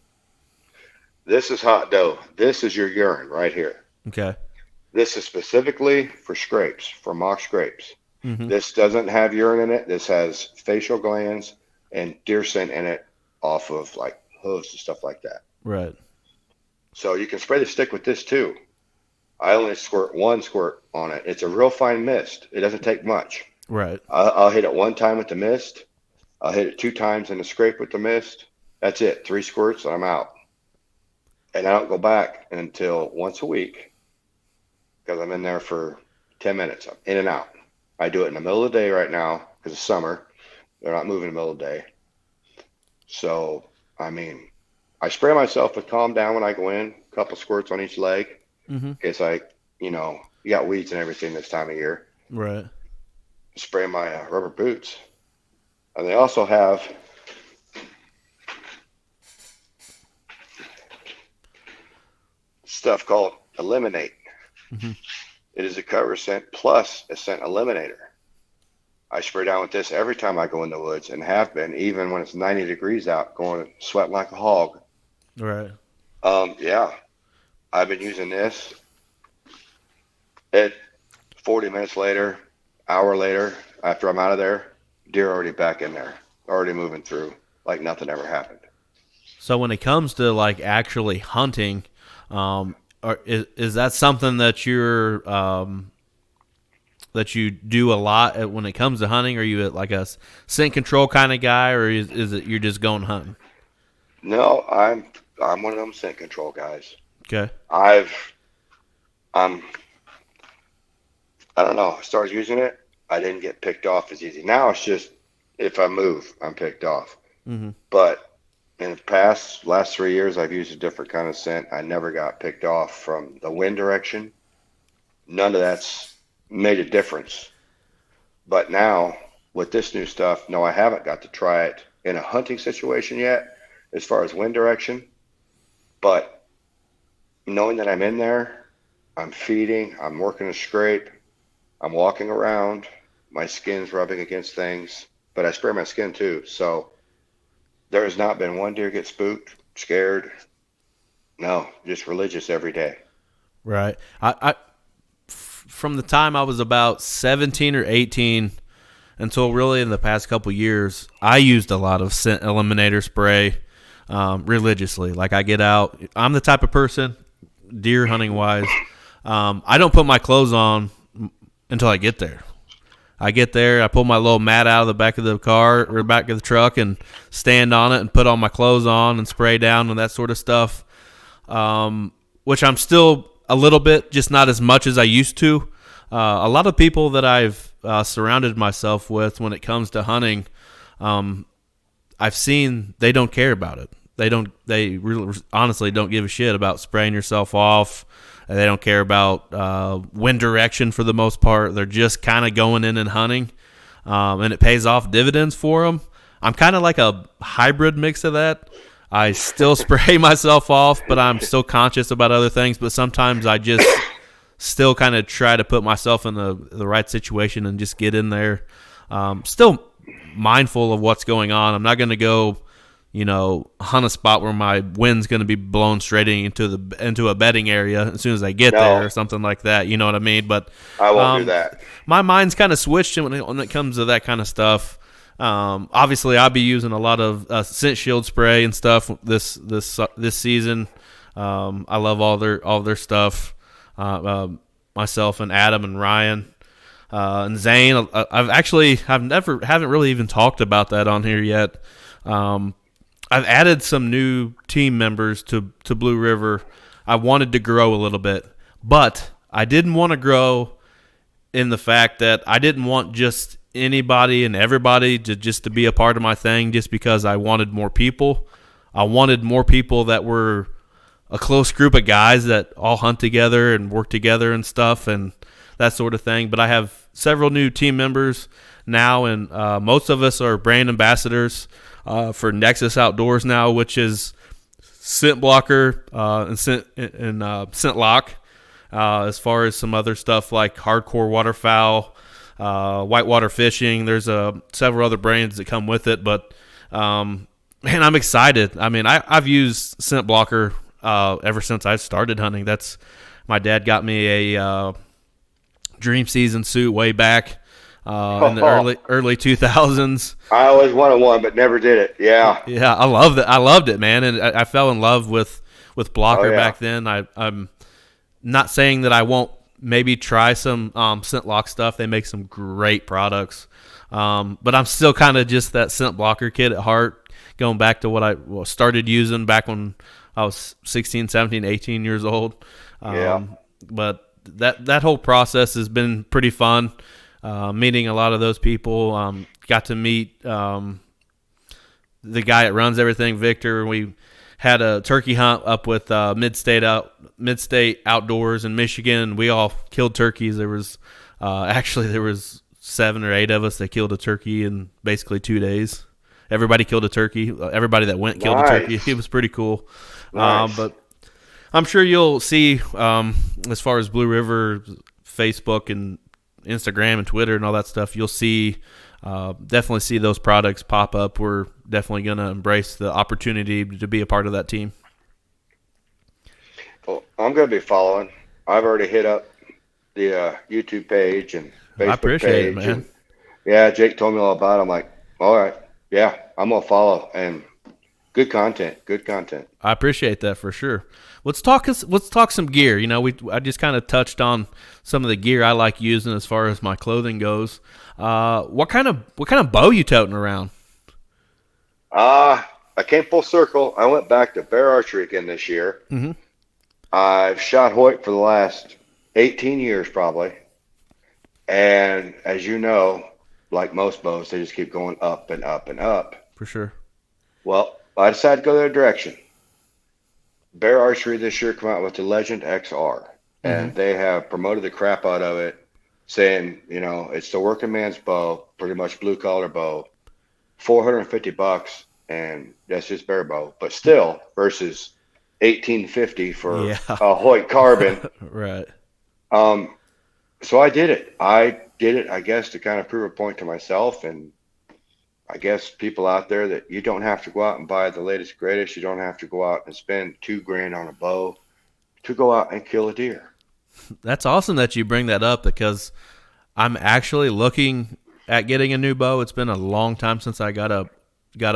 This is hot doe. This is your urine right here. Okay. This is specifically for scrapes, for mock scrapes. Mm-hmm. This doesn't have urine in it. This has facial glands and deer scent in it off of like hooves and stuff like that. Right. So you can spray the stick with this too. I only squirt one squirt on it. It's a real fine mist. It doesn't take much. Right. I'll hit it one time with the mist. I'll hit it 2 times in the scrape with the mist. That's it. 3 squirts and I'm out. And I don't go back until once a week because I'm in there for 10 minutes. I'm in and out. I do it in the middle of the day right now because it's summer. They're not moving in the middle of the day. So, I mean, I spray myself with Calm Down when I go in, a couple squirts on each leg. Mm-hmm. It's like, you got weeds and everything this time of year. Right. Spray my rubber boots. And they also have stuff called Eliminate. Mm-hmm. It is a cover scent plus a scent eliminator. I spray down with this every time I go in the woods and have been, even when it's 90 degrees out, going sweating like a hog. Right. Yeah, I've been using this. 40 minutes later, hour later, after I'm out of there, deer already back in there, already moving through like nothing ever happened. So when it comes to like actually hunting, is that something that that you do a lot when it comes to hunting? Are you like a scent control kind of guy, or is it you're just going hunting? No, I'm one of them scent control guys. Okay. I don't know. I started using it. I didn't get picked off as easy. Now it's just if I move, I'm picked off. Mm-hmm. But in the last 3 years, I've used a different kind of scent. I never got picked off from the wind direction. None of that's made a difference. But now with this new stuff, no, I haven't got to try it in a hunting situation yet as far as wind direction. But knowing that I'm in there, I'm feeding, I'm working a scrape, I'm walking around, my skin's rubbing against things, but I spray my skin too. So there has not been one deer get spooked, scared. No, just religious every day. Right. From the time I was about 17 or 18 until really in the past couple years, I used a lot of scent eliminator spray religiously. Like I get out, I'm the type of person, deer hunting wise, I don't put my clothes on until I get there. I get there, I pull my little mat out of the back of the car or back of the truck and stand on it and put all my clothes on and spray down and that sort of stuff, which I'm still a little bit, just not as much as I used to. A lot of people that I've surrounded myself with when it comes to hunting, I've seen they don't care about it. They really, honestly don't give a shit about spraying yourself off. They don't care about wind direction for the most part. They're just kind of going in and hunting, and it pays off dividends for them. I'm kind of like a hybrid mix of that. I still spray myself off, but I'm still conscious about other things. But sometimes I just still kind of try to put myself in the right situation and just get in there. Still mindful of what's going on. I'm not going to go, hunt a spot where my wind's going to be blown straight into a bedding area as soon as I get there or something like that. You know what I mean? But I won't do that. My mind's kind of switched when it comes to that kind of stuff. Obviously, I'll be using a lot of scent shield spray and stuff this season. I love all their stuff. Myself and Adam and Ryan and Zane. Haven't really even talked about that on here yet. I've added some new team members to Blue River. I wanted to grow a little bit, but I didn't want to grow in the fact that I didn't want just anybody and everybody to be a part of my thing just because I wanted more people. I wanted more people that were a close group of guys that all hunt together and work together and stuff and that sort of thing. But I have several new team members now, and most of us are brand ambassadors for Nexus Outdoors now, which is scent blocker and scent lock, as far as some other stuff like hardcore waterfowl, whitewater fishing. There's several other brands that come with it, but man, I'm excited. I mean, I've used scent blocker ever since I started hunting. My dad got me a Dream Season suit way back in the early 2000s. I always wanted one, but never did it. Yeah. Yeah, I loved it. I loved it, man, and I fell in love with blocker back then. Not saying that I won't maybe try some scent lock stuff. They make some great products. But I'm still kind of just that scent blocker kid at heart, going back to what I started using back when I was 16, 17, 18 years old. But that whole process has been pretty fun, meeting a lot of those people. Got to meet the guy that runs everything, Victor. We had a turkey hunt up with Midstate Outdoors in Michigan. We all killed turkeys. There was 7 or 8 of us that killed a turkey in basically 2 days. Everybody killed a turkey. Everybody that went killed a turkey. It was pretty cool. Nice. But I'm sure you'll see, as far as Blue River, Facebook and Instagram and Twitter and all that stuff, you'll see definitely see those products pop up. We're definitely going to embrace the opportunity to be a part of that team. Well, I'm going to be following. I've already hit up the YouTube page and Facebook I appreciate page. it, man. And, yeah, Jake told me all about it. I'm like, all right, yeah, I'm going to follow. And good content. I appreciate that for sure. Let's talk some gear. You know, I just kind of touched on some of the gear I like using as far as my clothing goes. What kind of bow you toting around? I came full circle. I went back to bear archery again this year. Mm-hmm. I've shot Hoyt for the last 18 years probably. And as you know, like most bows, they just keep going up and up and up. For sure. Well, I decided to go their direction. Bear Archery this year come out with the Legend XR, and they have promoted the crap out of it, saying, you know, it's the working man's bow, pretty much blue collar bow, $450, and that's just bear bow, but still versus $1,850 for a Hoyt Carbon. Right. So I did it. I guess, to kind of prove a point to myself, and I guess people out there, that you don't have to go out and buy the latest greatest. You don't have to go out and spend $2,000 on a bow to go out and kill a deer. That's awesome that you bring that up, because I'm actually looking at getting a new bow. It's been a long time since I got a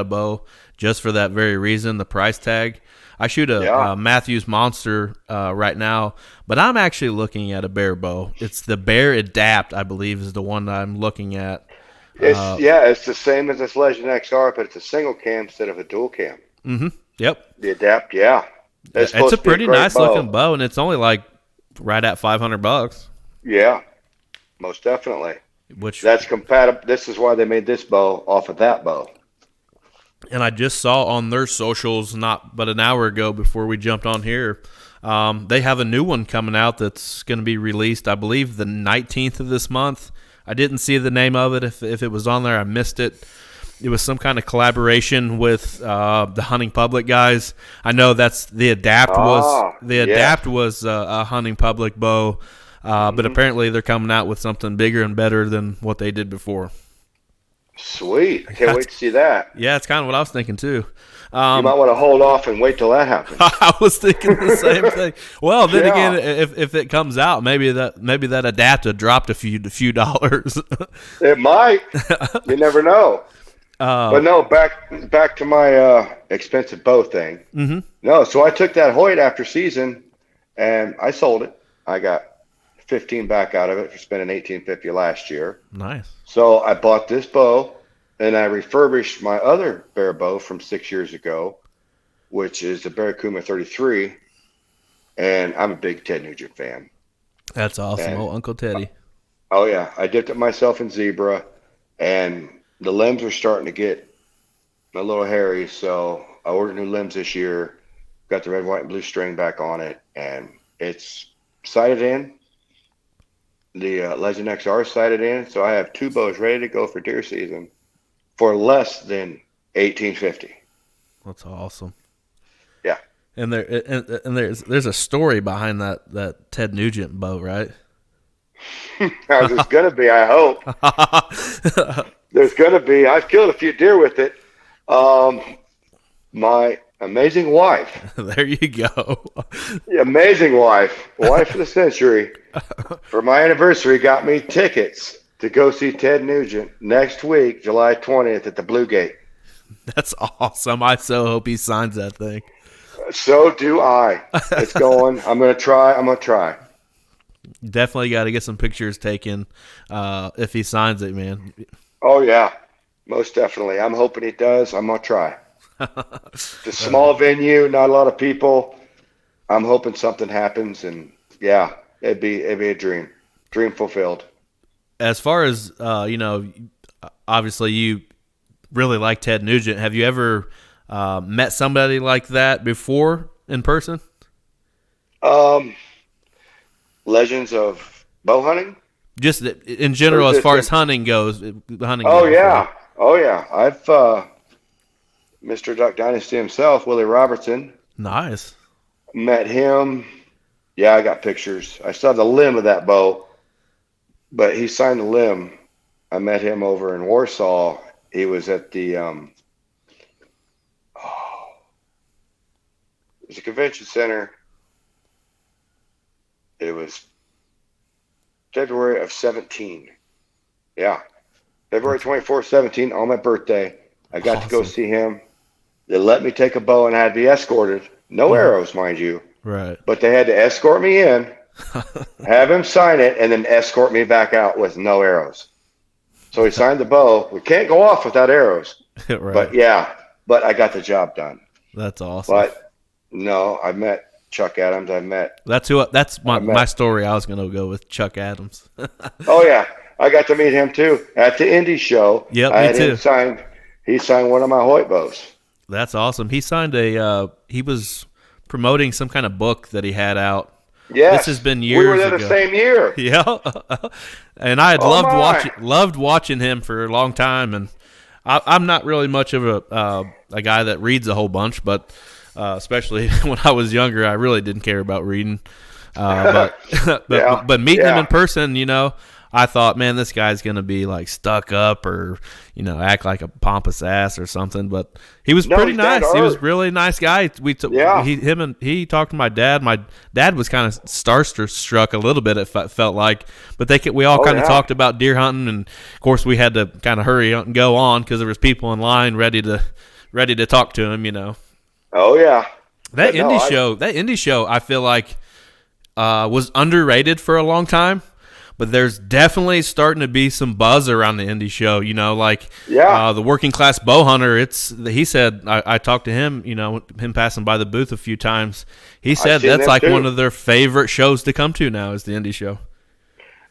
bow, just for that very reason, the price tag. I shoot a Matthews Monster right now, but I'm actually looking at a bear bow. It's the Bear Adapt, I believe, is the one that I'm looking at. It's the same as this Legend XR, but it's a single cam instead of a dual cam. Mm-hmm. Yep. The Adapt, it's a pretty nice looking bow, and it's only like right at $500. Yeah, most definitely. Which that's compatible. This is why they made this bow off of that bow. And I just saw on their socials not but an hour ago before we jumped on here, they have a new one coming out that's going to be released, I believe, the 19th of this month. I didn't see the name of it. If it was on there, I missed it. It was some kind of collaboration with the Hunting Public guys. I know that's the Adapt Adapt was a Hunting Public bow, but apparently they're coming out with something bigger and better than what they did before. Sweet. I can't wait to see that. Yeah, it's kind of what I was thinking too. You might want to hold off and wait till that happens. I was thinking the same thing. Well, then again, if it comes out, maybe that Adapter dropped a few dollars. It might. You never know. But no, back to my expensive bow thing. Mm-hmm. No, so I took that Hoyt after season, and I sold it. I got 15 back out of it for spending $1,850 last year. Nice. So I bought this bow, and I refurbished my other bear bow from 6 years ago, which is the Barracuda 33, and I'm a big Ted Nugent fan. That's awesome. Uncle Teddy. Oh, yeah. I dipped it myself in zebra, and the limbs were starting to get a little hairy, so I ordered new limbs this year, got the red, white, and blue string back on it, and it's sighted in. The Legend XR sighted in, so I have 2 bows ready to go for deer season for less than $1,850. That's awesome. Yeah. And there's a story behind that Ted Nugent bow, right? There's going to be, I hope. There's going to be. I've killed a few deer with it. My amazing wife. There you go. The amazing wife of the century, for my anniversary, got me tickets to go see Ted Nugent next week, July 20th at the Blue Gate. That's awesome. I so hope he signs that thing. So do I. It's going. I'm gonna try. Definitely got to get some pictures taken if he signs it, man. Oh yeah, most definitely. I'm hoping he does. I'm gonna try. It's a small venue, not a lot of people. I'm hoping something happens, and yeah, it'd be a dream fulfilled. As far as obviously you really like Ted Nugent. Have you ever met somebody like that before in person? Um, Legends of bow hunting, Just in or general, as just far as in, hunting oh goes, right? yeah, I've Mr. Duck Dynasty himself, Willie Robertson, Nice. met him. Yeah, I got pictures. I saw the limb of that bow, but he signed the limb. I met him over in Warsaw. He was at the oh, it was a convention center. It was February of 17. Yeah, February That's 24th, 17, on my birthday. I got to go awesome. see him. They let me take a bow and I had to be escorted. No Hmm. arrows, mind you, Right. but they had to escort me in, have him sign it, and then escort me back out with no arrows. So he signed the bow. We can't go off without arrows. Right. But yeah, but I got the job done. That's awesome. But no, I met Chuck Adams. That's I my met, story. I was gonna go with Chuck Adams. oh yeah, I got to meet him too at the indie show. Yep, I me had him too. sign. He signed one of my Hoyt bows. That's awesome. He signed he was promoting some kind of book that he had out. This has Yes, been we were years there the ago. same year. Yeah, and I had Oh my. loved watching him for a long time. And I'm not really much of a guy that reads a whole bunch, but especially when I was younger, I really didn't care about reading. But Yeah, but meeting him in yeah. person, I thought, man, this guy's gonna be like stuck up or act like a pompous ass or something. But he was No, pretty he's down to nice. He was earth. really nice guy. Yeah. He talked to my dad. My dad was kind of starstruck a little bit. It felt like, but we all Oh kind of yeah. talked about deer hunting, and of course we had to kind of hurry and go on because there was people in line ready to talk to him. Oh yeah. That But no, indie show, I feel like was underrated for a long time, but there's definitely starting to be some buzz around the indie show. Like yeah, the Working Class Bow Hunter. He said I talked to him. Him passing by the booth a few times. He I said seen that's them like one too. of their favorite shows to come to now is the indie show.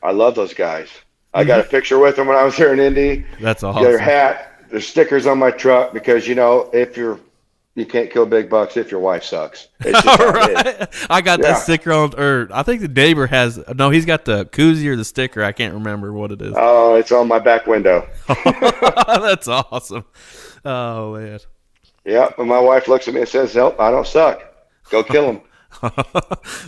I love those guys. I got Hmm. a picture with them when I was here in Indy. That's Their awesome. hat, their stickers on my truck because if you can't kill big bucks if your wife sucks. It's just All how it is. right, I got that Yeah. sticker on. Or I think the neighbor has. No, he's got the koozie or the sticker. I can't remember what it is. Oh, it's on my back window. That's awesome. Oh man. Yeah, but my wife looks at me and says, "Help, I don't suck. Go kill them."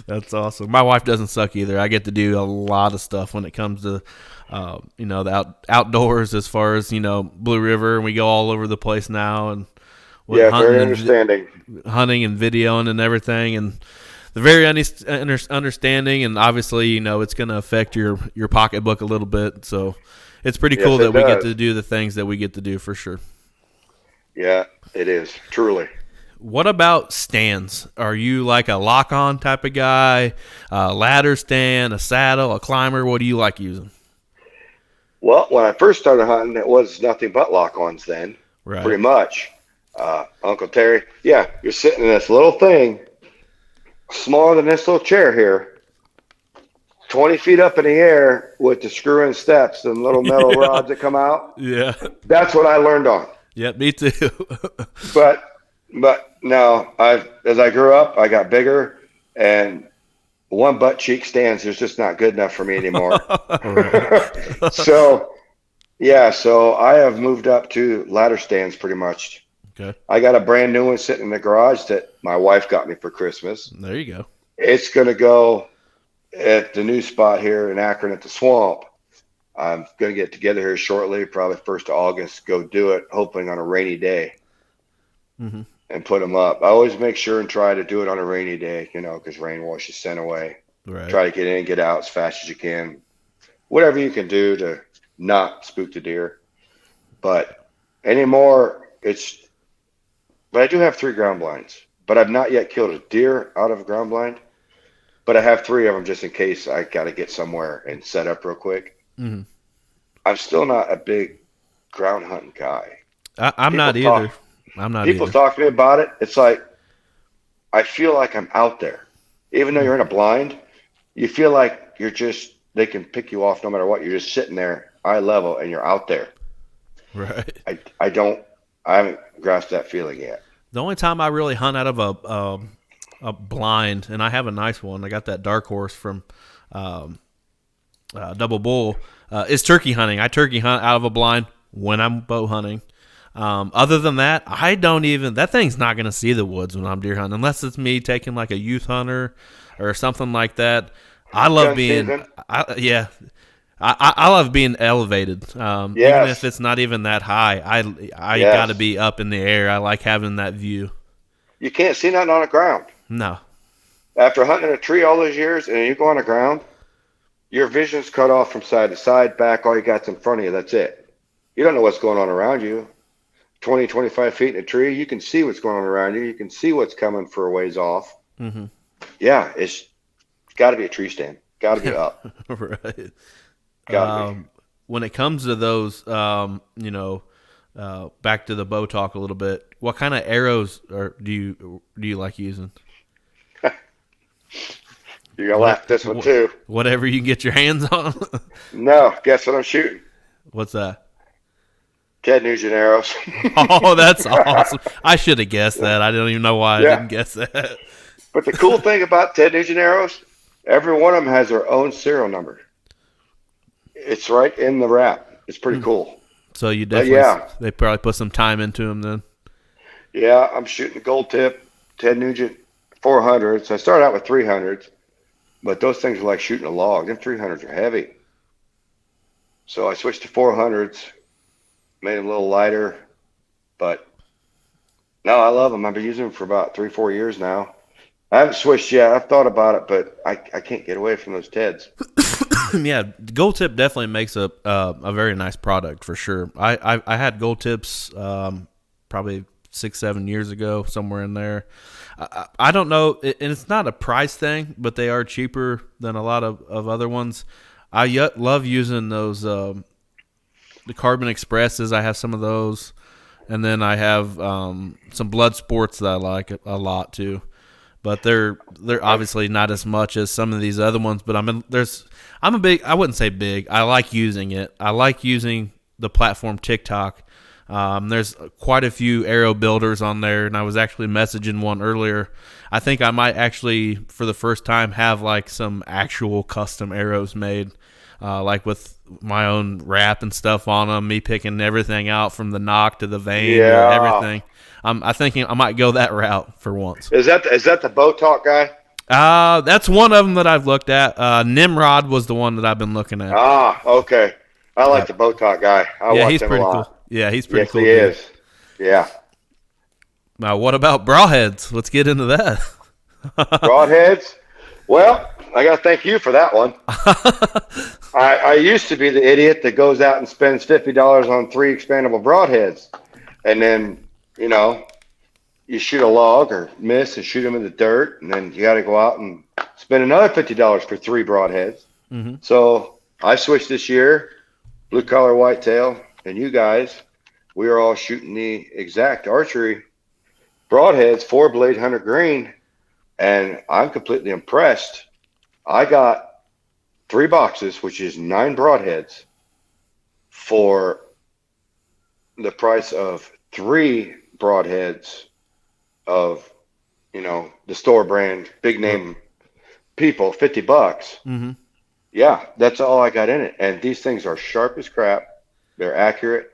That's awesome. My wife doesn't suck either. I get to do a lot of stuff when it comes to, the outdoors as far as, Blue River, and we go all over the place now and with Yeah, very understanding. hunting and videoing and everything. And they're very understanding. And obviously, it's going to affect your pocketbook a little bit. So it's pretty Yes, cool it that we get does. to do the things that we get to do for sure. Yeah, it is truly. What about stands? Are you like a lock-on type of guy, a ladder stand, a saddle, a climber? What do you like using? Well, when I first started hunting, it was nothing but lock-ons then, Right. pretty much. Uncle Terry, yeah, you're sitting in this little thing, smaller than this little chair here, 20 feet up in the air with the screw-in steps and little metal Yeah. rods that come out. Yeah. That's what I learned on. Yeah, me too. But no, as I grew up, I got bigger, and one butt cheek stands is just not good enough for me anymore. Right. So yeah, so I have moved up to ladder stands pretty much. Okay. I got a brand new one sitting in the garage that my wife got me for Christmas. There you go. It's going to go at the new spot here in Akron at the Swamp. I'm going to get together here shortly, probably 1st of August, go do it, hoping on a rainy day Hmm. and put them up. I always make sure and try to do it on a rainy day, because rain washes scent away. Right. Try to get in and get out as fast as you can. Whatever you can do to not spook the deer. But anymore, but I do have 3 ground blinds. but I've not yet killed a deer out of a ground blind. But I have 3 of them just in case I got to get somewhere and set up real quick. Mm-hmm. I'm still not a big ground hunting guy. I'm People not either. talk, I'm not people either. talk to me about it. It's like I feel like I'm out there, even though you're in a blind. You feel like they can pick you off no matter what. You're just sitting there, eye level, and you're out there. Right. I haven't grasped that feeling yet. The only time I really hunt out of a blind, and I have a nice one. I got that dark horse from Double Bull. Is turkey hunting. I turkey hunt out of a blind when I'm bow hunting. Other than that, I don't even. That thing's not going to see the woods when I'm deer hunting, unless it's me taking like a youth hunter or something like that. I love being. I love being elevated, even if it's not even that high. I got to be up in the air. I like having that view. You can't see nothing on the ground. No. After hunting a tree all those years and you go on the ground, your vision's cut off from side to side, back, all you got's in front of you. That's it. You don't know what's going on around you. 20, 25 feet in a tree, you can see what's going on around you. You can see what's coming for a ways off. Mm-hmm. Yeah, it's got to be a tree stand. Got to be up. Right. Gotta be. When it comes to those, back to the bow talk a little bit. What kind of arrows do you like using? You're gonna laugh at this one too. Whatever you can get your hands on. No, guess what I'm shooting? What's that? Ted Nugent arrows. Oh, that's awesome! I should have guessed that. I don't even know why I didn't guess that. But the cool thing about Ted Nugent arrows, every one of them has their own serial number. It's right in the wrap. It's pretty cool. So you definitely, they probably put some time into them then. Yeah, I'm shooting gold tip Ted Nugent 400s. I started out with 300s, but those things are like shooting a log. Them 300s are heavy. So I switched to 400s, made them a little lighter, but no, I love them. I've been using them for about 3-4 years now. I haven't switched yet. I've thought about it, but I can't get away from those Teds. Yeah, gold tip definitely makes a very nice product for sure. I had gold tips probably 6-7 years ago, somewhere in there. I don't know, and it's not a price thing, but they are cheaper than a lot of other ones. I love using those the Carbon Expresses. I have some of those, and then I have some Blood Sports that I like a lot too. But they're obviously not as much as some of these other ones. But I wouldn't say big. I like using it. I like using the platform TikTok. There's quite a few arrow builders on there, and I was actually messaging one earlier. I think I might actually, for the first time, have like some actual custom arrows made, like with my own wrap and stuff on them, me picking everything out from the nock to the vein and everything. I'm thinking I might go that route for once. Is that the Bow Talk guy? That's one of them that I've looked at. Nimrod was the one that I've been looking at. Ah, okay. I like the Bow Talk guy. I watch he's him pretty a lot. cool. Yeah, he's pretty cool. Yes, he is. Yeah. Now, what about broadheads? Let's get into that. Broadheads? Well, I got to thank you for that one. I used to be the idiot that goes out and spends $50 on 3 expandable broadheads. And then, you shoot a log or miss and shoot them in the dirt. And then you got to go out and spend another $50 for 3 broadheads. Mm-hmm. So I switched this year, Blue Collar Whitetail, and you guys, we are all shooting the exact archery broadheads, 4-blade 100 grain, and I'm completely impressed. I got 3 boxes, which is 9 broadheads, for the price of 3 broadheads of, the store brand, big name people, $50. Mm-hmm. Yeah, that's all I got in it. And these things are sharp as crap. They're accurate,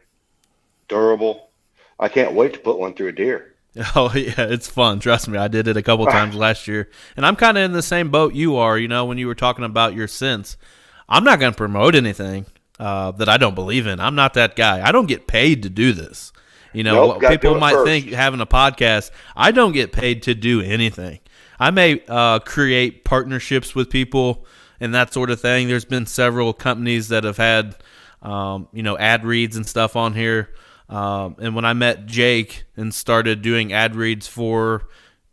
durable. I can't wait to put one through a deer. Oh, yeah, it's fun. Trust me. I did it a couple times last year. And I'm kind of in the same boat you are, when you were talking about your scents. I'm not going to promote anything that I don't believe in. I'm not that guy. I don't get paid to do this. People might think having a podcast, I don't get paid to do anything. I may create partnerships with people and that sort of thing. There's been several companies that have had ad reads and stuff on here. And when I met Jake and started doing ad reads for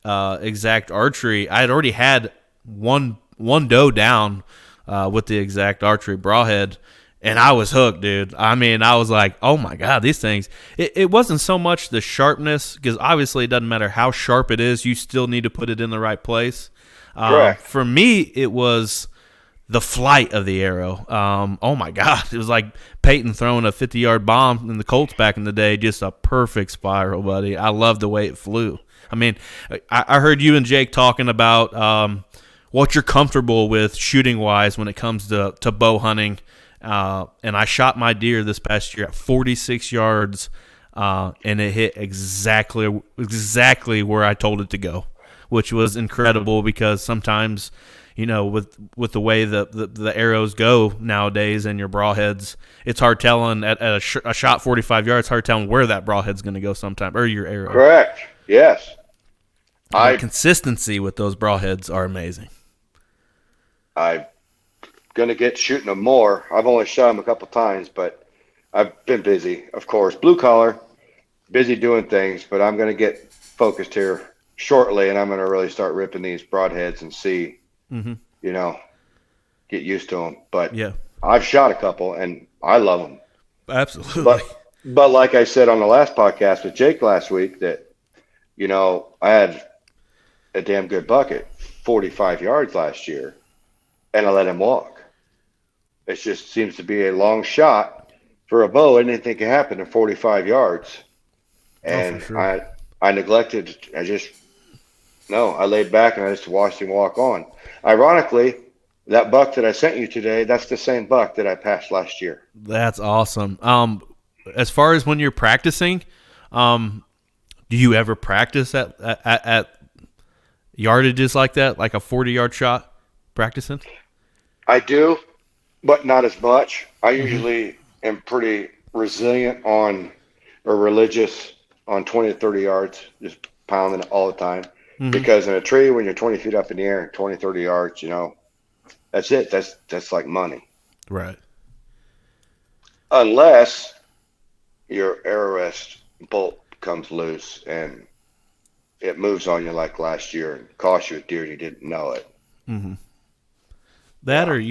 exact archery, I had already had one doe down with the exact archery broadhead, and I was hooked, dude. I mean, I was like, oh my God, these things. It wasn't so much the sharpness, because obviously it doesn't matter how sharp it is, you still need to put it in the right place. Correct. For me, it was the flight of the arrow. Oh my God, it was like Peyton throwing a 50-yard bomb in the Colts back in the day, just a perfect spiral, buddy. I love the way it flew. I mean, I heard you and Jake talking about what you're comfortable with shooting-wise when it comes to bow hunting. And I shot my deer this past year at 46 yards, and it hit exactly where I told it to go, which was incredible, because sometimes, with the way the arrows go nowadays and your broadheads, it's hard telling at a shot 45 yards, hard telling where that broadhead's going to go sometime, or your arrow. Correct. Yes. The consistency with those broadheads are amazing. I'm going to get shooting them more. I've only shot them a couple times, but I've been busy, of course. Blue collar, busy doing things, but I'm going to get focused here shortly, and I'm going to really start ripping these broadheads and see, get used to them. But yeah, I've shot a couple, and I love them. Absolutely. But like I said on the last podcast with Jake last week, that, I had a damn good buck at 45 yards last year, and I let him walk. It just seems to be a long shot for a bow. Anything can happen at 45 yards. And sure. I neglected. I laid back and I just watched him walk on. Ironically, that buck that I sent you today, that's the same buck that I passed last year. That's awesome. As far as when you're practicing, do you ever practice at yardages like that, like a 40-yard shot practicing? I do, but not as much. I usually am pretty resilient or religious on 20 to 30 yards, just pounding it all the time. Because in a tree, when you're 20 feet up in the air, 20, 30 yards, that's it. That's like money. Right. Unless your arrow rest bolt comes loose and it moves on you like last year and cost you a deer and you didn't know it. Mm-hmm. That, or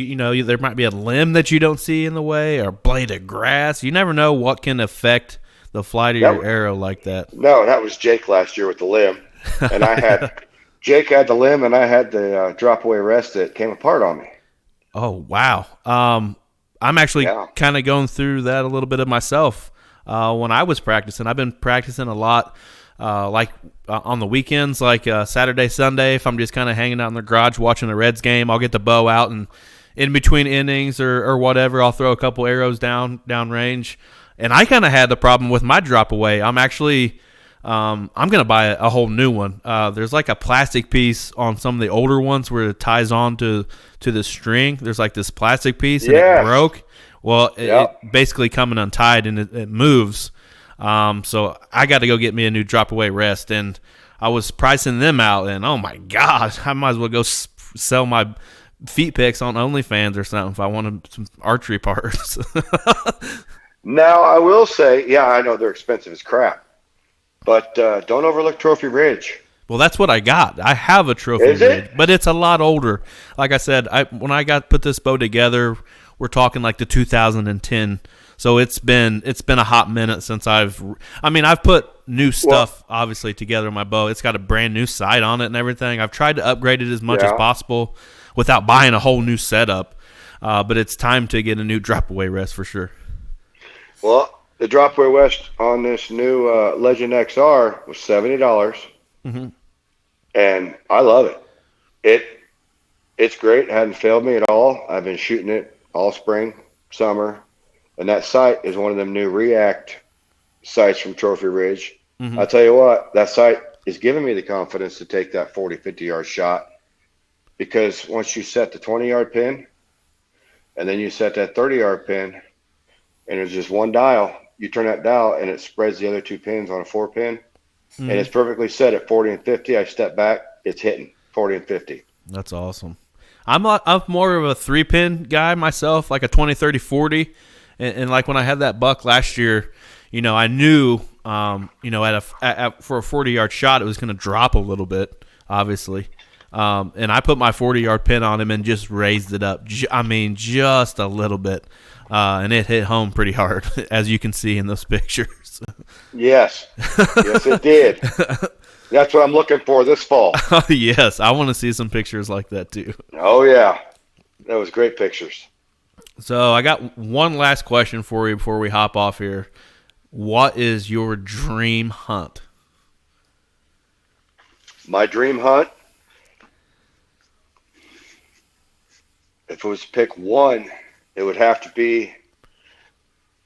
there might be a limb that you don't see in the way, or a blade of grass. You never know what can affect the flight of your arrow like that. No, that was Jake last year with the limb, and Jake had the limb, and I had the drop away rest that came apart on me. Oh wow! I'm actually kind of going through that a little bit of myself. When I was practicing, I've been practicing a lot. On the weekends, like Saturday, Sunday, if I'm just kind of hanging out in the garage watching the Reds game, I'll get the bow out, and in between innings or whatever, I'll throw a couple arrows down range. And I kind of had the problem with my drop away. I'm actually I'm going to buy a whole new one. There's like a plastic piece on some of the older ones where it ties on to the string. There's like this plastic piece, and it broke. Well, it basically coming untied, and it moves. So I got to go get me a new drop away rest, and I was pricing them out, and oh my God, I might as well go sell my feet picks on OnlyFans or something if I wanted some archery parts. Now, I will say, I know they're expensive as crap, but don't overlook Trophy Ridge. Well, that's what I got. I have a Trophy Ridge, but it's a lot older. Like I said, when I put this bow together, we're talking like the 2010. So it's been a hot minute since I've put new stuff obviously together in my bow. It's got a brand new sight on it and everything. I've tried to upgrade it as much as possible without buying a whole new setup. But it's time to get a new drop away rest for sure. Well, the drop away rest on this new Legend XR was $70. And I love it. It's great. It hadn't failed me at all. I've been shooting it all spring, summer. And that sight is one of them new React sights from Trophy Ridge. I'll tell you what, that sight is giving me the confidence to take that 40, 50-yard shot, because once you set the 20-yard pin and then you set that 30-yard pin and there's just one dial, you turn that dial and it spreads the other two pins on a 4-pin, and it's perfectly set at 40 and 50. I step back, it's hitting 40 and 50. That's awesome. I'm more of a 3-pin guy myself, like a 20, 30, 40. And like when I had that buck last year, I knew for a 40-yard shot, it was going to drop a little bit, obviously. And I put my 40-yard pin on him and just raised it up. Just a little bit. And it hit home pretty hard, as you can see in those pictures. Yes. Yes, it did. That's what I'm looking for this fall. Yes, I want to see some pictures like that too. Oh, yeah. That was great pictures. So I got one last question for you before we hop off here. What is your dream hunt? My dream hunt? If it was to pick one, it would have to be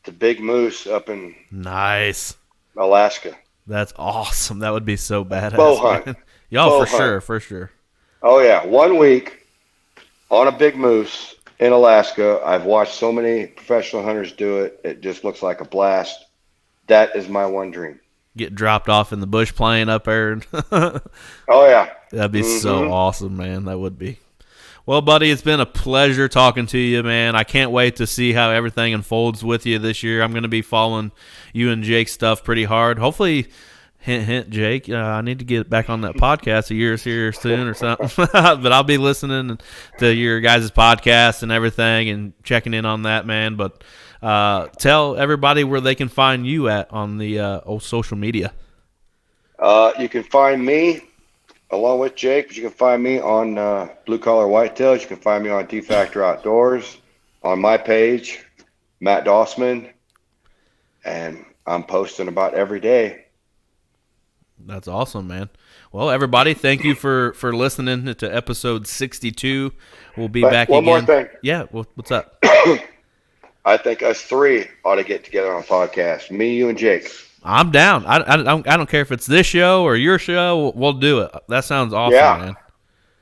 the big moose up in Nice. Alaska. That's awesome. That would be so badass. Bow hunt. Y'all, for sure. Oh, yeah. 1 week on a big moose in Alaska. I've watched so many professional hunters do it. It just looks like a blast. That is my one dream. Get dropped off in the bush plane up there. Oh, yeah. That'd be so awesome, man. That would be. Well, buddy, it's been a pleasure talking to you, man. I can't wait to see how everything unfolds with you this year. I'm going to be following you and Jake's stuff pretty hard. Hopefully, hint, hint, Jake, I need to get back on that podcast of yours here soon or something. But I'll be listening to your guys' podcast and everything and checking in on that, man. But tell everybody where they can find you at on the old social media. You can find me along with Jake, but you can find me on Blue Collar Whitetails. You can find me on D-Factor Outdoors, on my page, Matt Dausman, and I'm posting about every day. That's awesome, man. Well, everybody, thank you for listening to episode 62. We'll be back again. One more thing. Yeah, what's up? I think us three ought to get together on a podcast. Me, you, and Jake. I'm down. I don't care if it's this show or your show. We'll do it. That sounds awesome, man.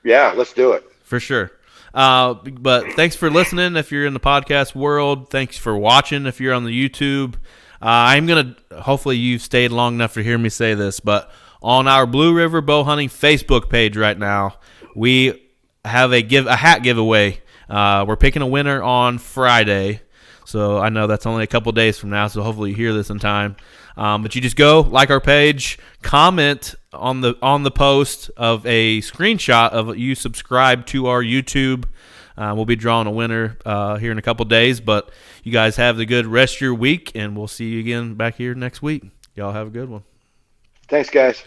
Yeah, let's do it. For sure. But thanks for listening if you're in the podcast world. Thanks for watching if you're on the YouTube. I'm going to – hopefully you've stayed long enough to hear me say this, but on our Blue River Bow Hunting Facebook page right now, we have a hat giveaway. We're picking a winner on Friday. So I know that's only a couple days from now, so hopefully you hear this in time. But you just go like our page, comment on the post of a screenshot of you subscribe to our YouTube. We'll be drawing a winner here in a couple days. But you guys have the good rest of your week, and we'll see you again back here next week. Y'all have a good one. Thanks, guys.